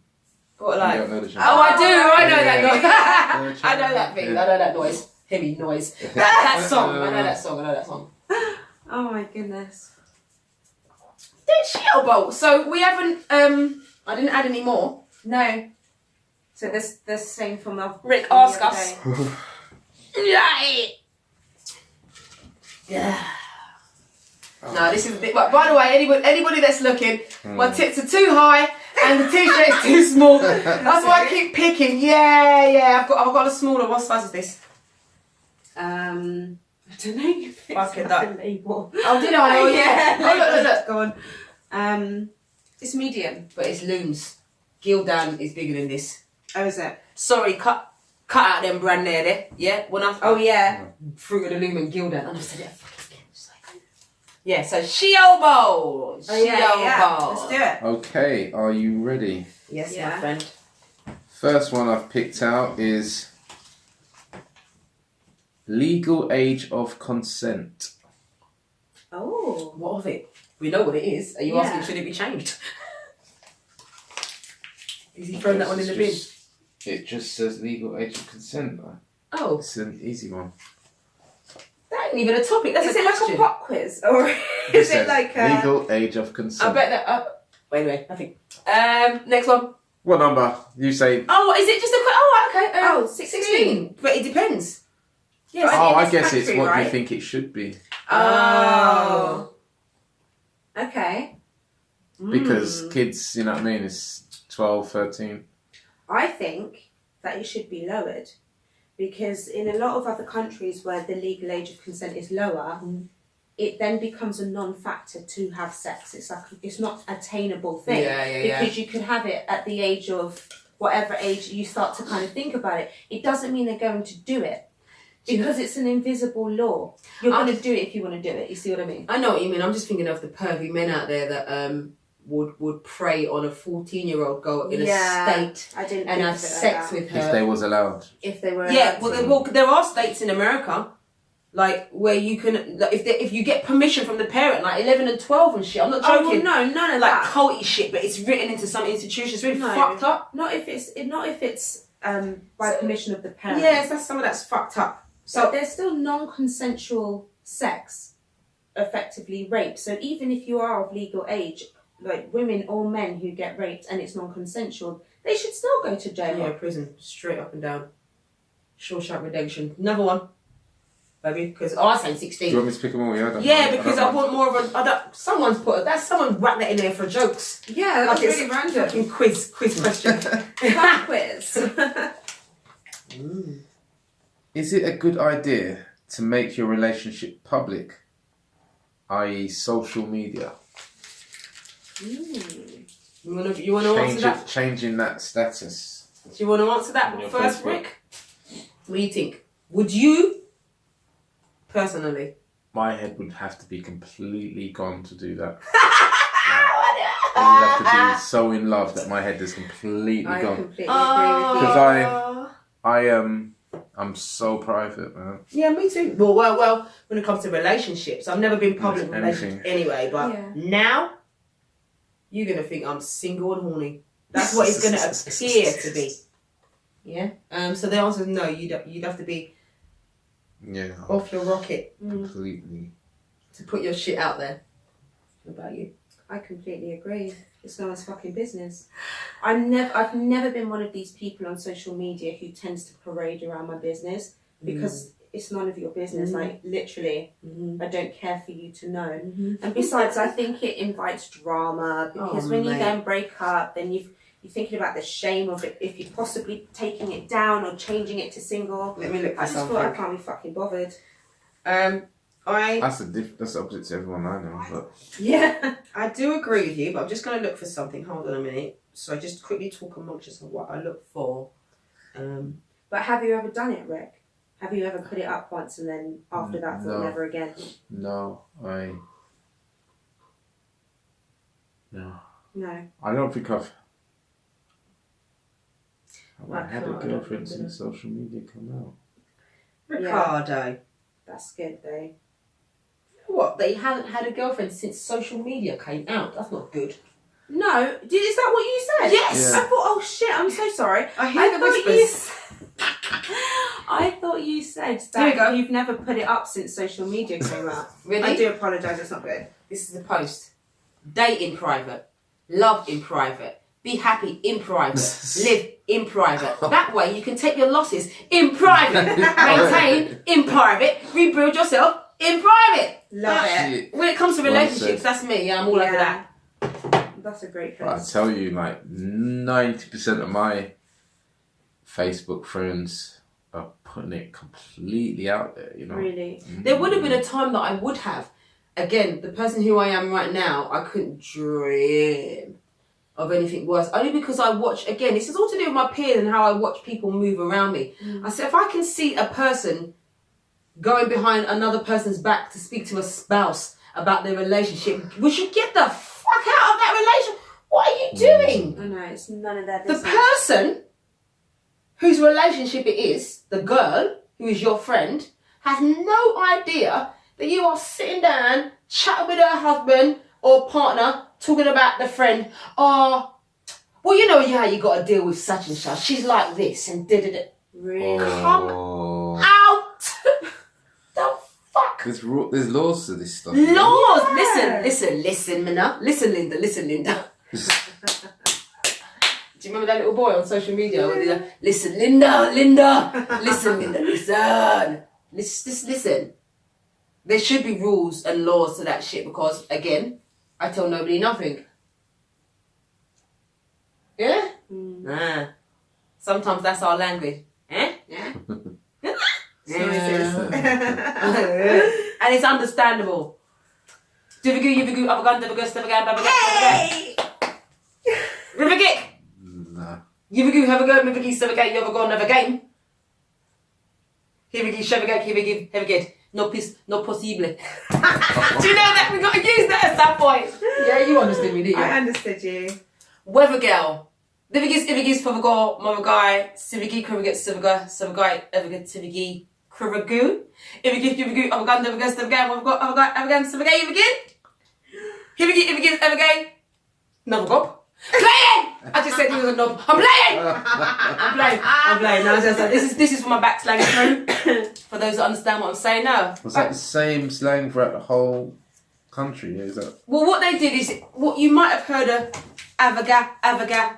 What, like? You don't know the Champions Oh, I do. I know that Yeah. noise. I know that thing. I know that noise. Heavy noise. That song. I know that song. Oh my goodness. It's Sheol Bowl. So we haven't. I didn't add any more. No. So this the same from the Rick, from the ask other us. day. Yeah. No, this is a bit. By the way, anybody that's looking, my tits are too high and the t-shirt is too small. That's why I keep picking. Yeah. I've got a smaller. What size is this? I don't know. You picked Fucking like a label. Oh, did I? Oh, yeah. Oh, look. Go on. It's medium. But it's looms. Gildan is bigger than this. Oh, is it? Sorry, cut out them brand there. Yeah. When I Yeah. Fruit of the Loom and Gildan, and I said it fucking again. Just like, yeah. So Sheol Bowl. Bowl. Let's do it. Okay, are you ready? Yes, Yeah. my friend. First one I've picked out is legal age of consent. Oh. What of it? We know what it is. Are you asking should it be changed? Is he throwing that one in the bin? It just says legal age of consent. Oh, It's an easy one. that ain't even a topic. That's Is a it like question. a pop quiz? Or It is says it like a... legal age of consent? I bet that. Wait, nothing. Next one. What number? You say. Oh, is it just a question? Oh, okay. Oh, 16. But it depends. Yes, Oh, in I this guess it's country, what right? you think it should be. Oh. Okay. Because kids, you know what I mean, is 12, 13. I think that it should be lowered because in a lot of other countries where the legal age of consent is lower, it then becomes a non-factor to have sex. It's not an attainable thing because you could have it at the age of whatever age you start to kind of think about it. It doesn't mean they're going to do it because it's an invisible law. You're going to do it if you want to do it. You see what I mean? I know what you mean. I'm just thinking of the pervy men out there that would prey on a 14-year-old girl in a state I didn't and think have of it sex like that. with her. If they was allowed. If they were Yeah, allowed to. there are states in America, like where you can, like, if you get permission from the parent, like 11 and 12 and shit. I'm not Oh, joking. well, no, none of Like that. culty shit, but it's written into some institutions. It's really No. fucked up. Not if it's by permission of the parent. Yes, that's some of that's fucked up. So So there's still non-consensual sex, effectively rape. So even if you are of legal age, like women or men who get raped and it's non-consensual, they should still go to jail. yeah, prison straight up and down. Shawshank Redemption. Another one, baby. Because I say Do you 16. want me to pick them all? Yeah, Because I want more of a. Someone whacked that in there for jokes. Yeah, Like that's it's really a random. fucking quiz question. Pop quiz. Is it a good idea to make your relationship public, i.e. social media? You want to answer that? Changing that status. Do you want to answer that On your first, Facebook. Rick? What do you think? Would you, personally? My head would have to be completely gone to do that. I would have to be so in love that my head is completely I gone. completely agree with you. Because I'm so private, man. Yeah, me too. Well. When it comes to relationships, I've never been public with Anything. relationships anyway. But Yeah. now, you're gonna think I'm single and horny. That's what it's gonna appear to be. Yeah. So the answer is no. You'd have to be Yeah, off your rocket completely. to put your shit out there. What about you? I completely agree. It's no one's fucking business. I've never been one of these people on social media who tends to parade around my business because it's none of your business. Like literally, I don't care for you to know. And besides, I think it invites drama because when you mate. then break up, then you're thinking about the shame of it if you're possibly taking it down or changing it to single. Let me look for I just something. thought I can't be fucking bothered. That's the opposite to everyone I know. But Yeah, I do agree with you, but I'm just going to look for something. Hold on a minute. So I just quickly talk amongst us of what I look for. But have you ever done it, Rick? Have you ever put it up once and then after that thought No. never again? no. No. I don't think I've I had a can't girlfriend remember. since social media come out. Ricardo. That's good though. What? They haven't had a girlfriend since social media came out. That's not good. No, is that what you said? Yes. Yeah. I thought, oh shit, I'm so sorry. I hear the thought whispers. I thought you said Here we that go. you've never put it up since social media came out. Really? I do apologise, it's not good. This is the post. Date in private. Love in private. Be happy in private. Live in private. That way you can take your losses in private. Maintain in private. Rebuild yourself in private. Love it. Shit. When it comes to Well relationships, said. that's me. Yeah, I'm all over that. That's a great But I post. tell you, like 90% of my Facebook friends are putting it completely out there. You know. Really. There would have been a time that I would have. Again, the person who I am right now, I couldn't dream of anything worse. Only because I watch, again, this is all to do with my peers and how I watch people move around me. I said, if I can see a person going behind another person's back to speak to a spouse about their relationship, we should get the fuck out of that relationship. What are you doing? I know, it's none of their The business. person whose relationship it is, the girl who is your friend, has no idea that you are sitting down, chatting with her husband or partner, talking about the friend. Oh, well, you know how you got to deal with such and such. She's like this and da-da-da. Really? Oh. Out! The fuck? There's laws to this stuff. Laws! Yeah. Listen, Minna. Listen, Linda. Do you remember that little boy on social media? With the, listen, Linda. Listen, Linda, listen. Listen. There should be rules and laws to that shit because, again, I tell nobody nothing. Yeah? Nah. Sometimes that's our language. Eh? Yeah? And it's understandable. Divigu, Abagan, Hey! Rivagik! Nah. Yivigu, have a go, Mivigi, Sevagate, Yovago, never game. Hivigi, Shevagate, Hivigate. No possible. Do you know that? We got to use that at some point. Yeah, you understood me, didn't you? I understood you. Weather girl. Livigis, Favago, Mavagai, Sivigi, Krivigate, Savagai, Evergate, Sivigi, Krivagu. Ivigi, Avagan, Evergate, Savagai, Avagan, Savagai, Ivigin. Hivigi, Evergate. Novagop. Playing! I just said he was a knob. I'm playing. No, this is for my back slang through. For those that understand what I'm saying now. Was that the same slang throughout the whole country? Is that? Well, what they did is, what you might have heard of avaga,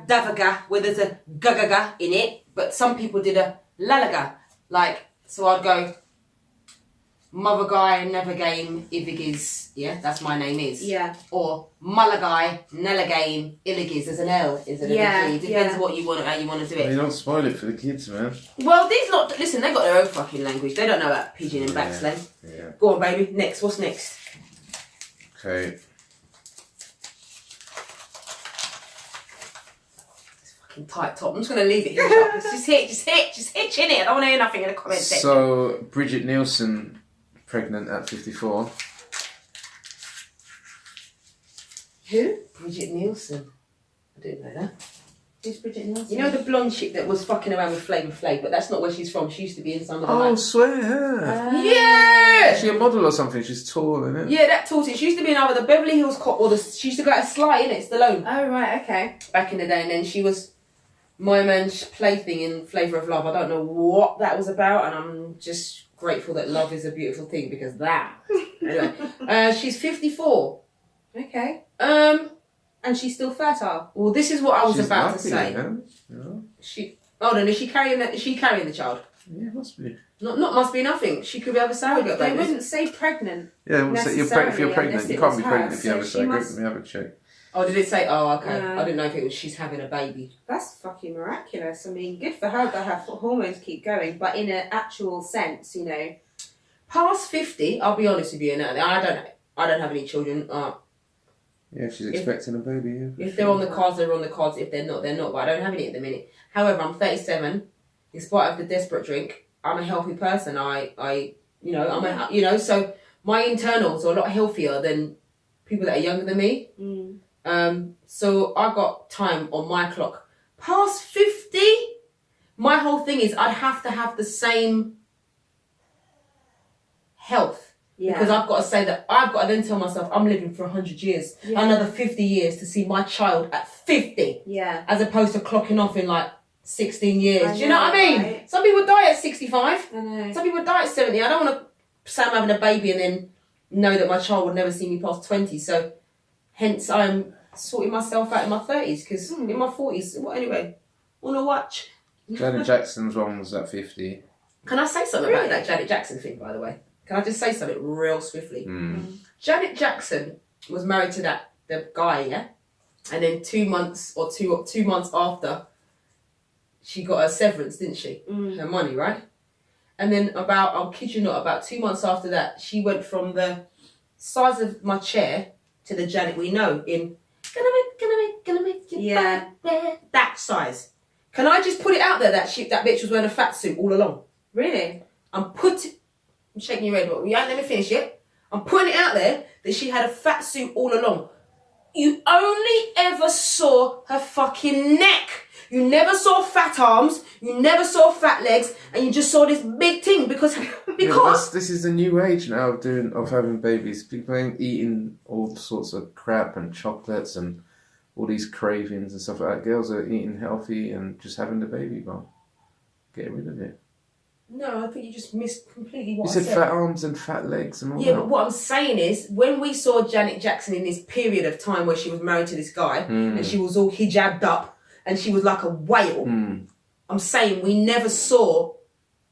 davaga, where there's a gagaga in it, but some people did a lalaga. Like, so I'd go, Mother Guy, Never Game, Ivigiz, yeah, that's my name is. Yeah. Or Malagai, Nella Game, Illigiz, there's an L, is it? Yeah, Depends yeah. what you want, how you want to do it. You don't spoil it for the kids, man. Well, these lot, listen, they got their own fucking language. They don't know about pigeon and backslang. Yeah. Go on, baby. Next, what's next? Okay. This fucking tight top. I'm just gonna leave it here. just hitch in it. I don't want to hear nothing in the comments section. So Bridget Nielsen, pregnant at 54. Who? Bridget Nielsen. I didn't know that. Who's Bridget Nielsen? You know the blonde chick that was fucking around with Flavor Flav, but that's not where she's from. She used to be in some of the Oh, like... swear her. Yeah! Is she a model or something? She's tall, isn't it? Yeah, that tortoise. She used to be in either the Beverly Hills Cop or the... She used to go at Sly, innit? Stallone. Oh, right, okay. Back in the day, and then she was my man's plaything in Flavour of Love. I don't know what that was about, and I'm just grateful that love is a beautiful thing because that. Anyway, she's 54. Okay. And she's still fertile. well, this is what I was She's about lucky, to say. Yeah. She. Hold on, is she carrying that? Is she carrying the child? Yeah, must be. Not must be nothing. She could have a surrogate They baby. wouldn't say pregnant. Yeah, well, so if you're Necessarily, pregnant, unless you it can't was be her, pregnant if you so have a she surrogate. must- Let me have a check. Oh, did it say? Oh, okay. No. I didn't know if it was she's having a baby. That's fucking miraculous. I mean, good for her that her hormones keep going, but in an actual sense, you know. Past 50, I'll be honest with you, and I don't have any children. Yeah, she's expecting a baby. Yeah. If they're on the cards, they're on the cards. If they're not, they're not. But I don't have any at the minute. However, I'm 37. In spite of the desperate drink, I'm a healthy person. So my internals are a lot healthier than people that are younger than me. So I got time on my clock. Past 50, my whole thing is I'd have to have the same health. Yeah. Because I've got to say that I've got to then tell myself I'm living for 100 years, another 50 years to see my child at 50. Yeah. As opposed to clocking off in like 16 years. I Do you know what I mean? right? Some people die at 65. I know. Some people die at 70. I don't want to say I'm having a baby and then know that my child would never see me past 20. So hence I'm sorting myself out in my 30s because in my 40s, well, anyway, want to watch. Janet Jackson's one was at 50. Can I say something about that Janet Jackson thing, by the way? Can I just say something real swiftly? Janet Jackson was married to the guy, yeah? And then 2 months or two months after, she got her severance, didn't she? Her money, right? And then I'll kid you not, about 2 months after that, she went from the size of my chair to the Janet we know in gonna make you that size. Can I just put it out there that bitch was wearing a fat suit all along? Really? I'm shaking your head, but you ain't let me finish yet. I'm putting it out there that she had a fat suit all along. You only ever saw her fucking neck. You never saw fat arms. You never saw fat legs, and you just saw this big thing because This is the new age now of having babies. People ain't eating all sorts of crap and chocolates and all these cravings and stuff like that. Girls are eating healthy and just having the baby bump. Get rid of it. No, I think you just missed completely what You I said fat arms and fat legs and all that. Yeah, but what I'm saying is, when we saw Janet Jackson in this period of time where she was married to this guy and she was all hijabbed up and she was like a whale, I'm saying we never saw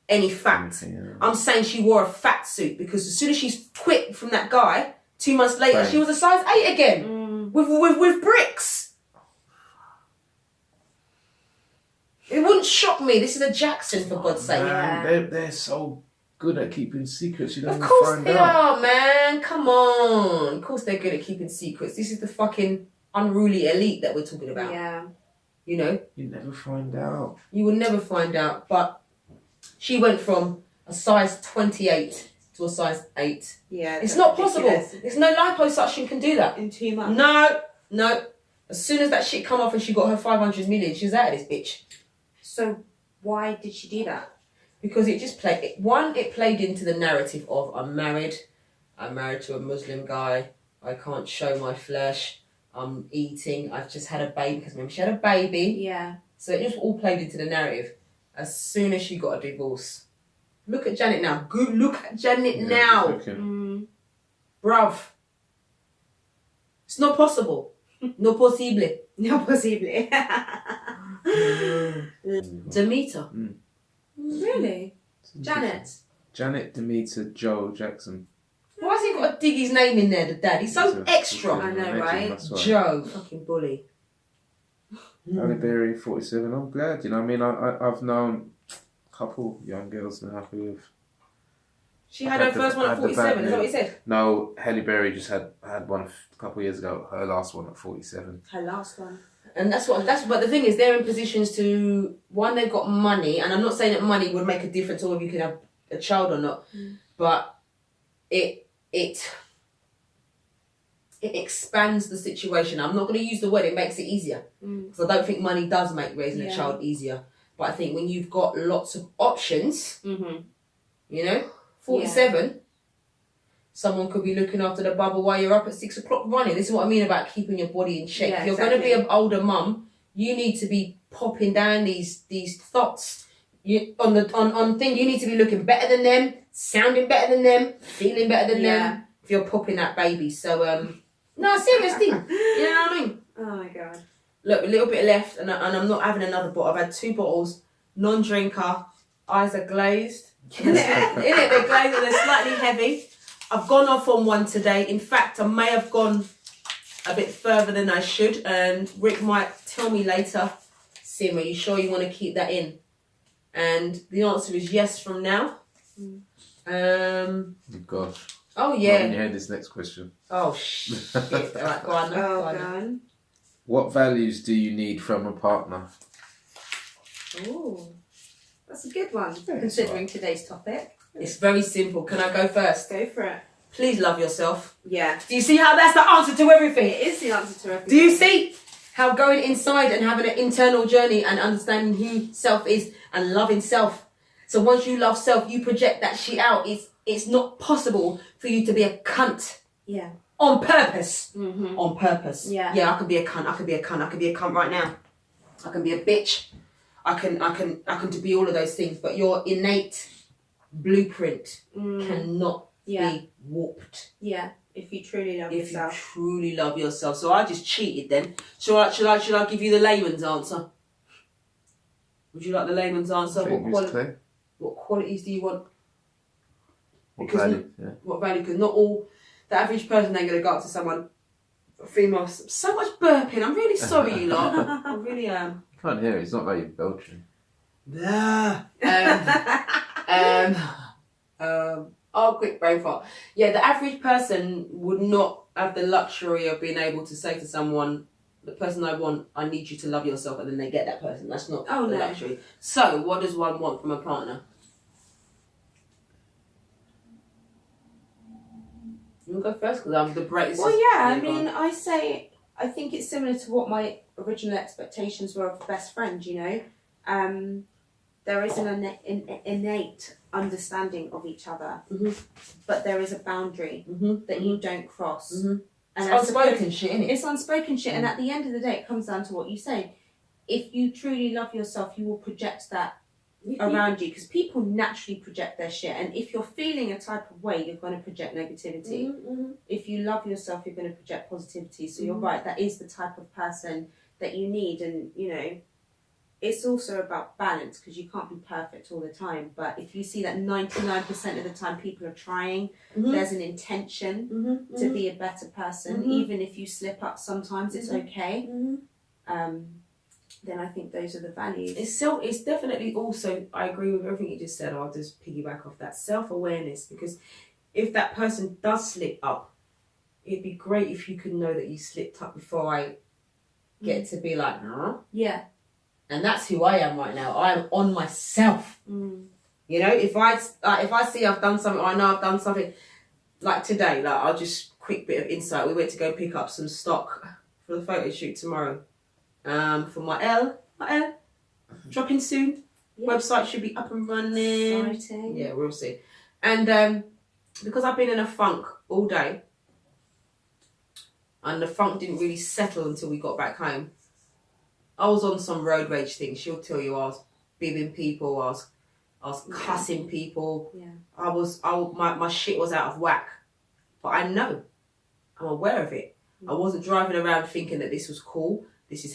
any fat. I'm saying she wore a fat suit because as soon as she's quit from that guy, 2 months later, she was a size 8 again with bricks. It wouldn't shock me. This is a Jackson, for God's sake. Man, they're so good at keeping secrets. You don't Of even course find they out. are, man. Come on. Of course they're good at keeping secrets. This is the fucking unruly elite that we're talking about. Yeah. You know? You never find out. You will never find out. But she went from a size 28 to a size 8. Yeah. It's not ridiculous. possible. There's no liposuction can do that. In 2 months. No. As soon as that shit come off and she got her 500 million, she's out of this bitch. So why did she do that? Because it just played... It played into the narrative of I'm married to a Muslim guy, I can't show my flesh, I'm eating, I've just had a baby, because remember she had a baby. Yeah. So it just all played into the narrative. As soon as she got a divorce. Look at Janet now. Look at Janet now. Bruv. It's not possible. No possible. No possibly. Demeter. Really? Janet? Janet Demeter Joel Jackson. Why has he got to dig his name in there, the dad? He's so extra. I know, right? Joe, fucking bully. Halle Berry, 47. I'm glad, you know. I mean, I've known a couple young girls now who have. She had her first one at 47, is that what you said? No, Halle Berry just had one a couple of years ago. Her last one at 47. Her last one. And but the thing is, they're in positions to, one, they've got money, and I'm not saying that money would make a difference or if you can have a child or not, but it expands the situation. I'm not going to use the word it makes it easier, because I don't think money does make raising a child easier. But I think when you've got lots of options, you know, 47, someone could be looking after the bubble while you're up at 6 o'clock running. This is what I mean about keeping your body in shape. Yeah, if you're going to be an older mum, you need to be popping down these thoughts. You need to be looking better than them, sounding better than them, feeling better than them. If you're popping that baby, so no, serious thing. You know what I mean? Oh my god. Look, a little bit left, and I'm not having another bottle. I've had 2 bottles, non-drinker. Eyes are glazed. In it, they're glazed and they're slightly heavy. I've gone off on one today. In fact, I may have gone a bit further than I should, and Rick might tell me later, Sim, are you sure you want to keep that in? And the answer is yes from now. Gosh. Oh, yeah. Let me hear this next question. Oh, shit. All right, go on. Go on. What values do you need from a partner? Oh, that's a good one, considering today's topic. It's very simple. Can I go first? Go for it. Please love yourself. Yeah. Do you see how that's the answer to everything? It is the answer to everything. Do you see how going inside and having an internal journey and understanding who self is and loving self? So once you love self, you project that shit out. It's not possible for you to be a cunt. Yeah. On purpose. On purpose. Yeah. Yeah, I could be a cunt. I could be a cunt. I could be a cunt right now. I can be a bitch. I can be all of those things. But your innate blueprint cannot be warped. Yeah. If you truly love If yourself. you truly love yourself. So I just cheated then. Should I give you the layman's answer? Would you like the layman's answer? What qualities do you want? What value? Yeah. What value? Because not all, the average person ain't going to go up to someone, a female, so much burping. I'm really sorry, you lot. I really am. I can't hear it. It's not like you're belching. Quick brain fart. Yeah, the average person would not have the luxury of being able to say to someone, the person I want, I need you to love yourself, and then they get that person. That's not the luxury. So, what does one want from a partner? You want to go first? Because I'm the brightest. Well, yeah, I mean, I think it's similar to what my original expectations were of a best friend, you know. There is an innate understanding of each other, but there is a boundary that you don't cross. And it's unspoken shit, isn't it? It's unspoken shit, and at the end of the day, it comes down to what you say. If you truly love yourself, you will project that around you, because people naturally project their shit, and if you're feeling a type of way, you're going to project negativity. If you love yourself, you're going to project positivity. So you're right, that is the type of person that you need. And you know, it's also about balance, because you can't be perfect all the time, but if you see that 99% of the time people are trying, there's an intention to be a better person, even if you slip up sometimes, it's okay. Then I think those are the values. It's definitely also, I agree with everything you just said. I'll just piggyback off that. Self-awareness, because if that person does slip up, it'd be great if you could know that you slipped up before I get to be like, nah. Yeah. And that's who I am right now. I am on myself. You know, if I see I've done something, or I know I've done something, like today, like I'll just quick bit of insight. We went to go pick up some stock for the photo shoot tomorrow. For my L, dropping soon. Website should be up and running. Exciting. Yeah, we'll see. And because I've been in a funk all day, and the funk didn't really settle until we got back home, I was on some road rage thing. She'll tell you I was bibbing people, I was cussing people. Yeah. My shit was out of whack. But I'm aware of it. I wasn't driving around thinking that this was cool. This is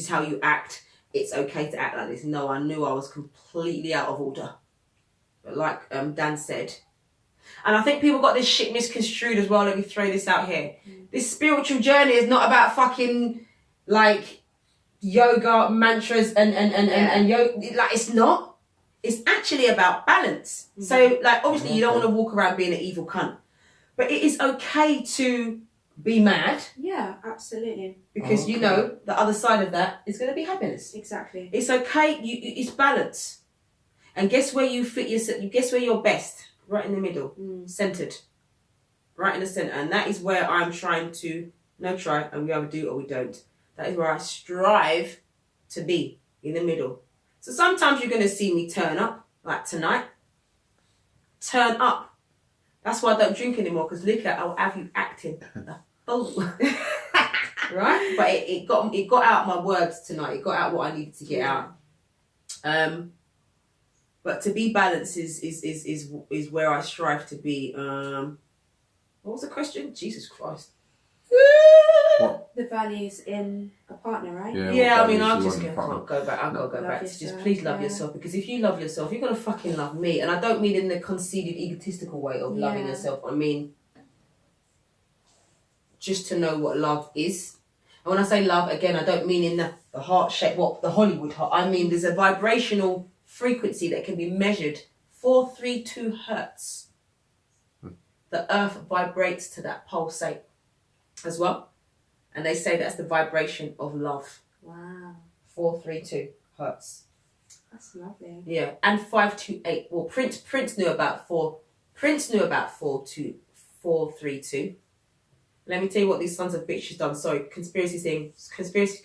how you act. It's okay to act like this. No, I knew I was completely out of order. like Dan said. And I think people got this shit misconstrued as well. Let me throw this out here. This spiritual journey is not about fucking like yoga, mantras and yoga. Like, it's not. It's actually about balance. So like, obviously you don't want to walk around being an evil cunt. But it is okay to be mad. Yeah, absolutely. Because you know the other side of that is going to be happiness. Exactly. It's okay. It's balance. And guess where you fit yourself? Guess where you're best? Right in the middle, centered, right in the center, and that is where I'm trying to and we either do or we don't. That is where I strive to be, in the middle. So sometimes you're going to see me turn up, like tonight. Turn up. That's why I don't drink anymore, because look at, I'll have you acting the fool. Right? But it got out my words tonight. It got out what I needed to get out. But to be balanced is where I strive to be. What was the question? Jesus Christ. What? The values in a partner, right? Yeah, I mean, what I'm values just you gonna want in a can't go back. I'll go back to just yourself, please love yeah. yourself, because if you love yourself, you're gonna fucking love me. And I don't mean in the conceited, egotistical way of loving Yeah. yourself. I mean just to know what love is. And when I say love, again, I don't mean in the heart shape, the Hollywood heart. I mean there's a vibrational frequency that can be measured, 432 hertz. The earth vibrates to that pulsate as well. And they say that's the vibration of love. Wow. 432 hertz. That's lovely. Yeah. And 528. Well, Prince knew about 432. Let me tell you what these sons of bitches done. Sorry, conspiracy thing. Conspiracy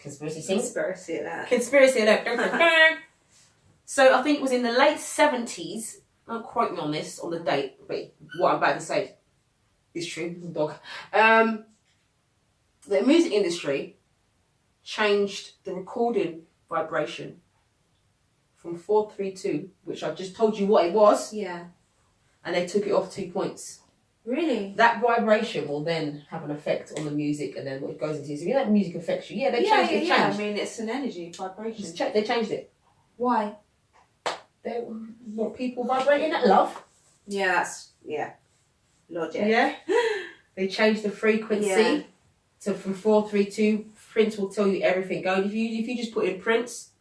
alert. Conspiracy alert. So I think it was in the late 70s. Don't quote me on this, on the date, but what I'm about to say is true. Dog. The music industry changed the recording vibration from 432, which I've just told you what it was, Yeah. and they took it off 2 points. Really? That vibration will then have an effect on the music, and then what it goes into. So you know that music affects you. Yeah, they changed it. Yeah. I Changed. mean, it's an energy vibration. They changed it. Why? They want people vibrating that love. Yeah, logic. Yeah. They changed the frequency. Yeah. So from 432, Prince will tell you everything. Go if you just put in Prince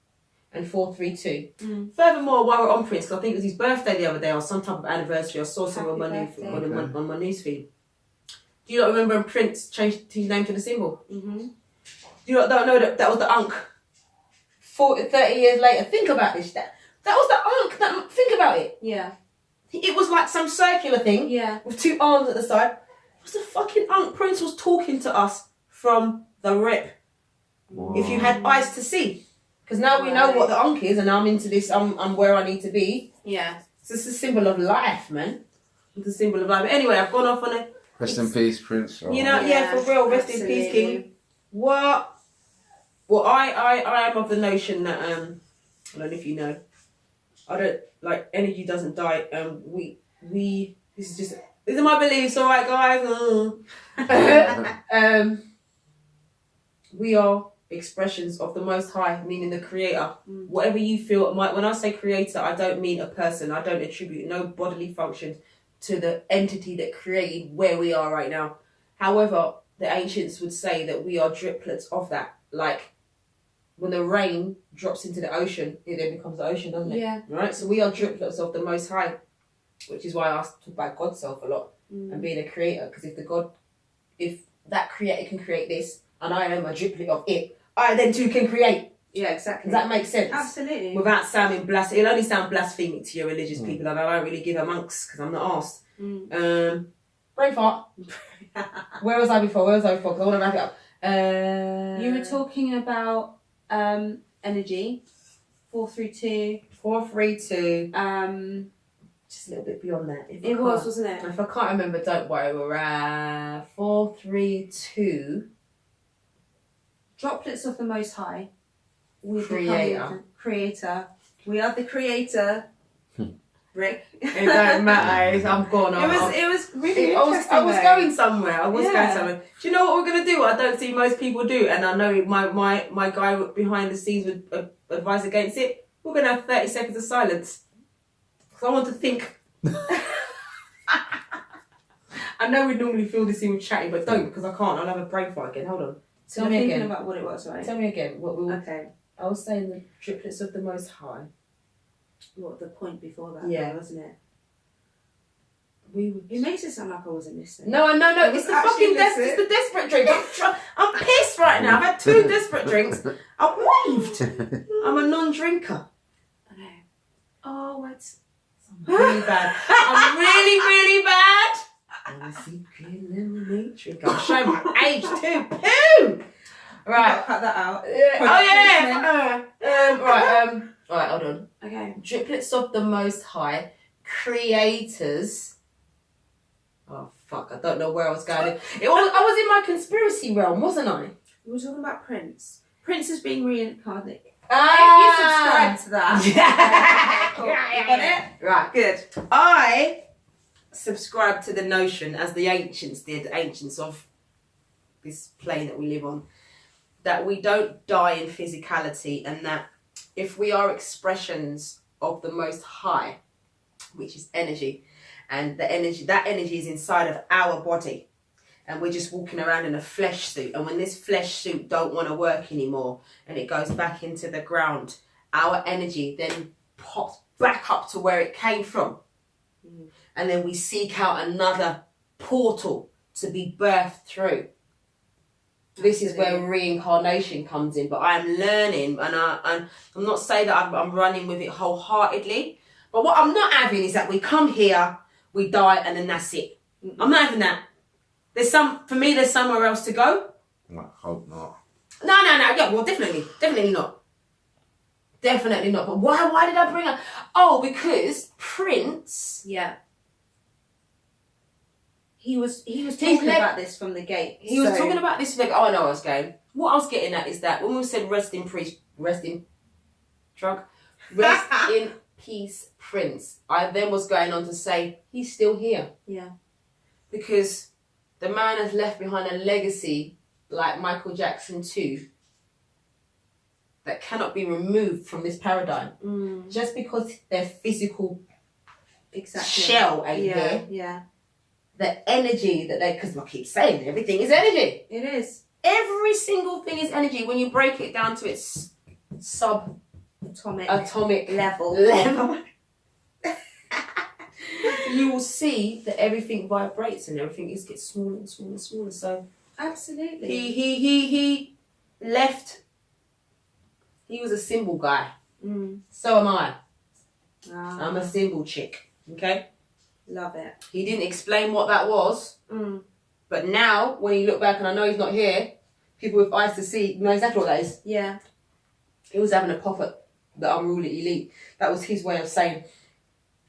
and 432. Furthermore, while we're on Prince, 'cause I think it was his birthday the other day or some type of anniversary. I saw some on my news feed. Do you not remember when Prince changed his name to the symbol? Mm-hmm. Do you not don't know that was the Unk? 30 years later, think about this. That was the Unk. Think about it. Yeah. It was like some circular thing. Yeah. With two arms at the side. It was the fucking Unk. Prince was talking to us from the rip. Wow. If you had eyes to see. Because now we know what the Unk is, and I'm into this, I'm where I need to be. Yeah. So it's a symbol of life, man. It's a symbol of life. But anyway, I've gone off on it. Rest in peace, Prince. You know, yeah, for real, rest in peace, King. What? Well, I am of the notion that, I don't know if you know, I don't, like, energy doesn't die. These are my beliefs, alright, guys? We are expressions of the Most High, meaning the Creator. Whatever you feel, when I say Creator, I don't mean a person. I don't attribute no bodily functions to the entity that created where we are right now. However, the ancients would say that we are driplets of that. Like, when the rain drops into the ocean, it then becomes the ocean, doesn't it? Yeah. Right? So we are driplets of the Most High, which is why I talk about God's self a lot and being a creator. Because if that creator can create this, and I am a driplet of it, I then too can create. Yeah, exactly. Does that make sense? Absolutely. Without sounding it'll only sound blasphemic to your religious people, and I don't really give a monks because I'm not asked. Brain fart. Where was I before? Because I want to wrap it up. You were talking about energy. 432. 432. Just a little bit beyond that. It was, wasn't it? If I can't remember, don't worry. We're at 432. Droplets of the Most High. We Creator. become the creator. We are the creator. Rick. It don't matter. I'm gone. It was really interesting. I was though. going somewhere. Yeah. Do you know what we're gonna do? I don't see most people do, and I know my guy behind the scenes would advise against it. We're gonna have 30 seconds of silence. Because I want to think I know we'd normally fill this in with chatting, but don't, because I can't. I'll have a brain fart again. Hold on. Tell me thinking again. about what it was, right? Tell me again. What we were. Okay. I was saying the triplets of the Most High. What the point before that? Yeah. Wasn't it? It makes it sound like I wasn't listening. No. It's the fucking listening. it's the desperate drink. I'm pissed right now. I've had 2 desperate drinks. I'm waved. I'm a non-drinker. Okay. Oh, it's really bad. I'm really, really bad. I'm a secret little matrix. I'm showing my age too. Poo. Right. Cut that out. Right. Hold on. Okay. Triplets of the Most High, creators. Oh fuck! I don't know where I was going. I was in my conspiracy realm, wasn't I? We were talking about Prince. Prince is being reincarnated. Ah. If you subscribe to that. Cool. You got it? Right. Good. I subscribe to the notion, as the ancients did, ancients of this plane that we live on, that we don't die in physicality, and that if we are expressions of the Most High, which is energy, and that energy is inside of our body, and we're just walking around in a flesh suit, and when this flesh suit don't want to work anymore and it goes back into the ground, our energy then pops back up to where it came from. And then we seek out another portal to be birthed through. This is where reincarnation comes in. But I'm learning, and I'm not saying that I'm running with it wholeheartedly. But what I'm not having is that we come here, we die, and then that's it. I'm not having that. There's somewhere else to go. I hope not. No. Yeah, well, definitely not. Definitely not. But why did I bring up? Oh, because Prince. Yeah. He was talking about this from the gate. He was talking about this like, oh, I know where I was going. What I was getting at is that when we said rest in peace, Prince, I then was going on to say he's still here. Yeah. Because the man has left behind a legacy like Michael Jackson too, that cannot be removed from this paradigm. Just because their physical shell ain't here. Yeah. The energy that because I keep saying everything is energy. It is. Every single thing is energy when you break it down to its atomic level. You will see that everything vibrates and everything gets smaller and smaller and smaller. So absolutely. He left. He was a symbol guy. So am I. I'm a symbol chick. Okay. Love it. He didn't explain what that was. But now, when you look back, and I know he's not here, people with eyes to see know exactly what that is. Yeah. He was having a pop at the unruly elite. That was his way of saying,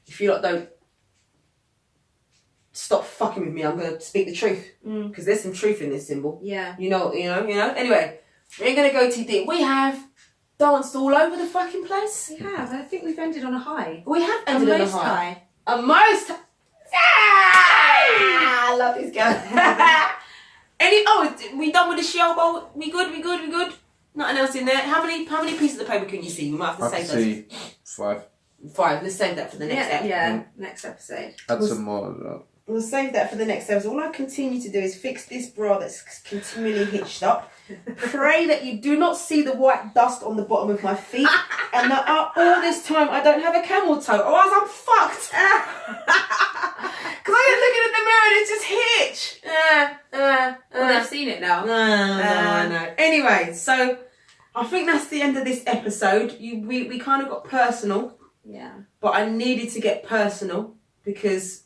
if you lot don't stop fucking with me, I'm going to speak the truth. Because there's some truth in this symbol. Yeah. You know. Anyway, we ain't going to go too deep. We have danced all over the fucking place. We have. I think we've ended on a high. We have ended on a most high. A most high. I love this guy. We done with the Sheol bowl? We good? Nothing else in there. How many pieces of paper can you see? We might have to save see 5. 5. Let's save that for the next episode. Yeah, next episode. Add some more. We'll save that for the next episode. All I continue to do is fix this bra that's continually hitched up. Pray that you do not see the white dust on the bottom of my feet, and that all this time I don't have a camel toe, or else I'm fucked. Because I get looking at the mirror and it's just hitch. Well, they've seen it now. No, I know. Anyway, so I think that's the end of this episode. We kind of got personal. Yeah. But I needed to get personal because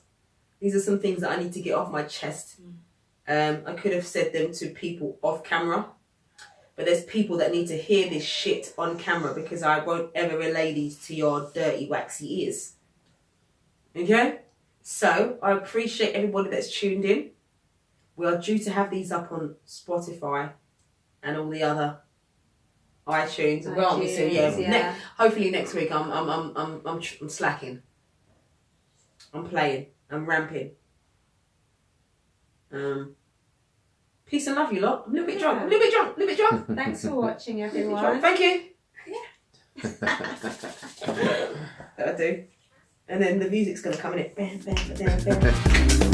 these are some things that I need to get off my chest. I could have said them to people off camera, but there's people that need to hear this shit on camera because I won't ever relay these to your dirty, waxy ears. Okay? So, I appreciate everybody that's tuned in. We are due to have these up on Spotify and all the other iTunes. Well, so yeah. Hopefully next week I'm slacking. I'm playing. I'm ramping. Peace and love, you lot. I'm a little bit drunk. Thanks for watching, everyone. Thank you. That'll do. And then the music's going to come in. Bam, bam, bam, bam.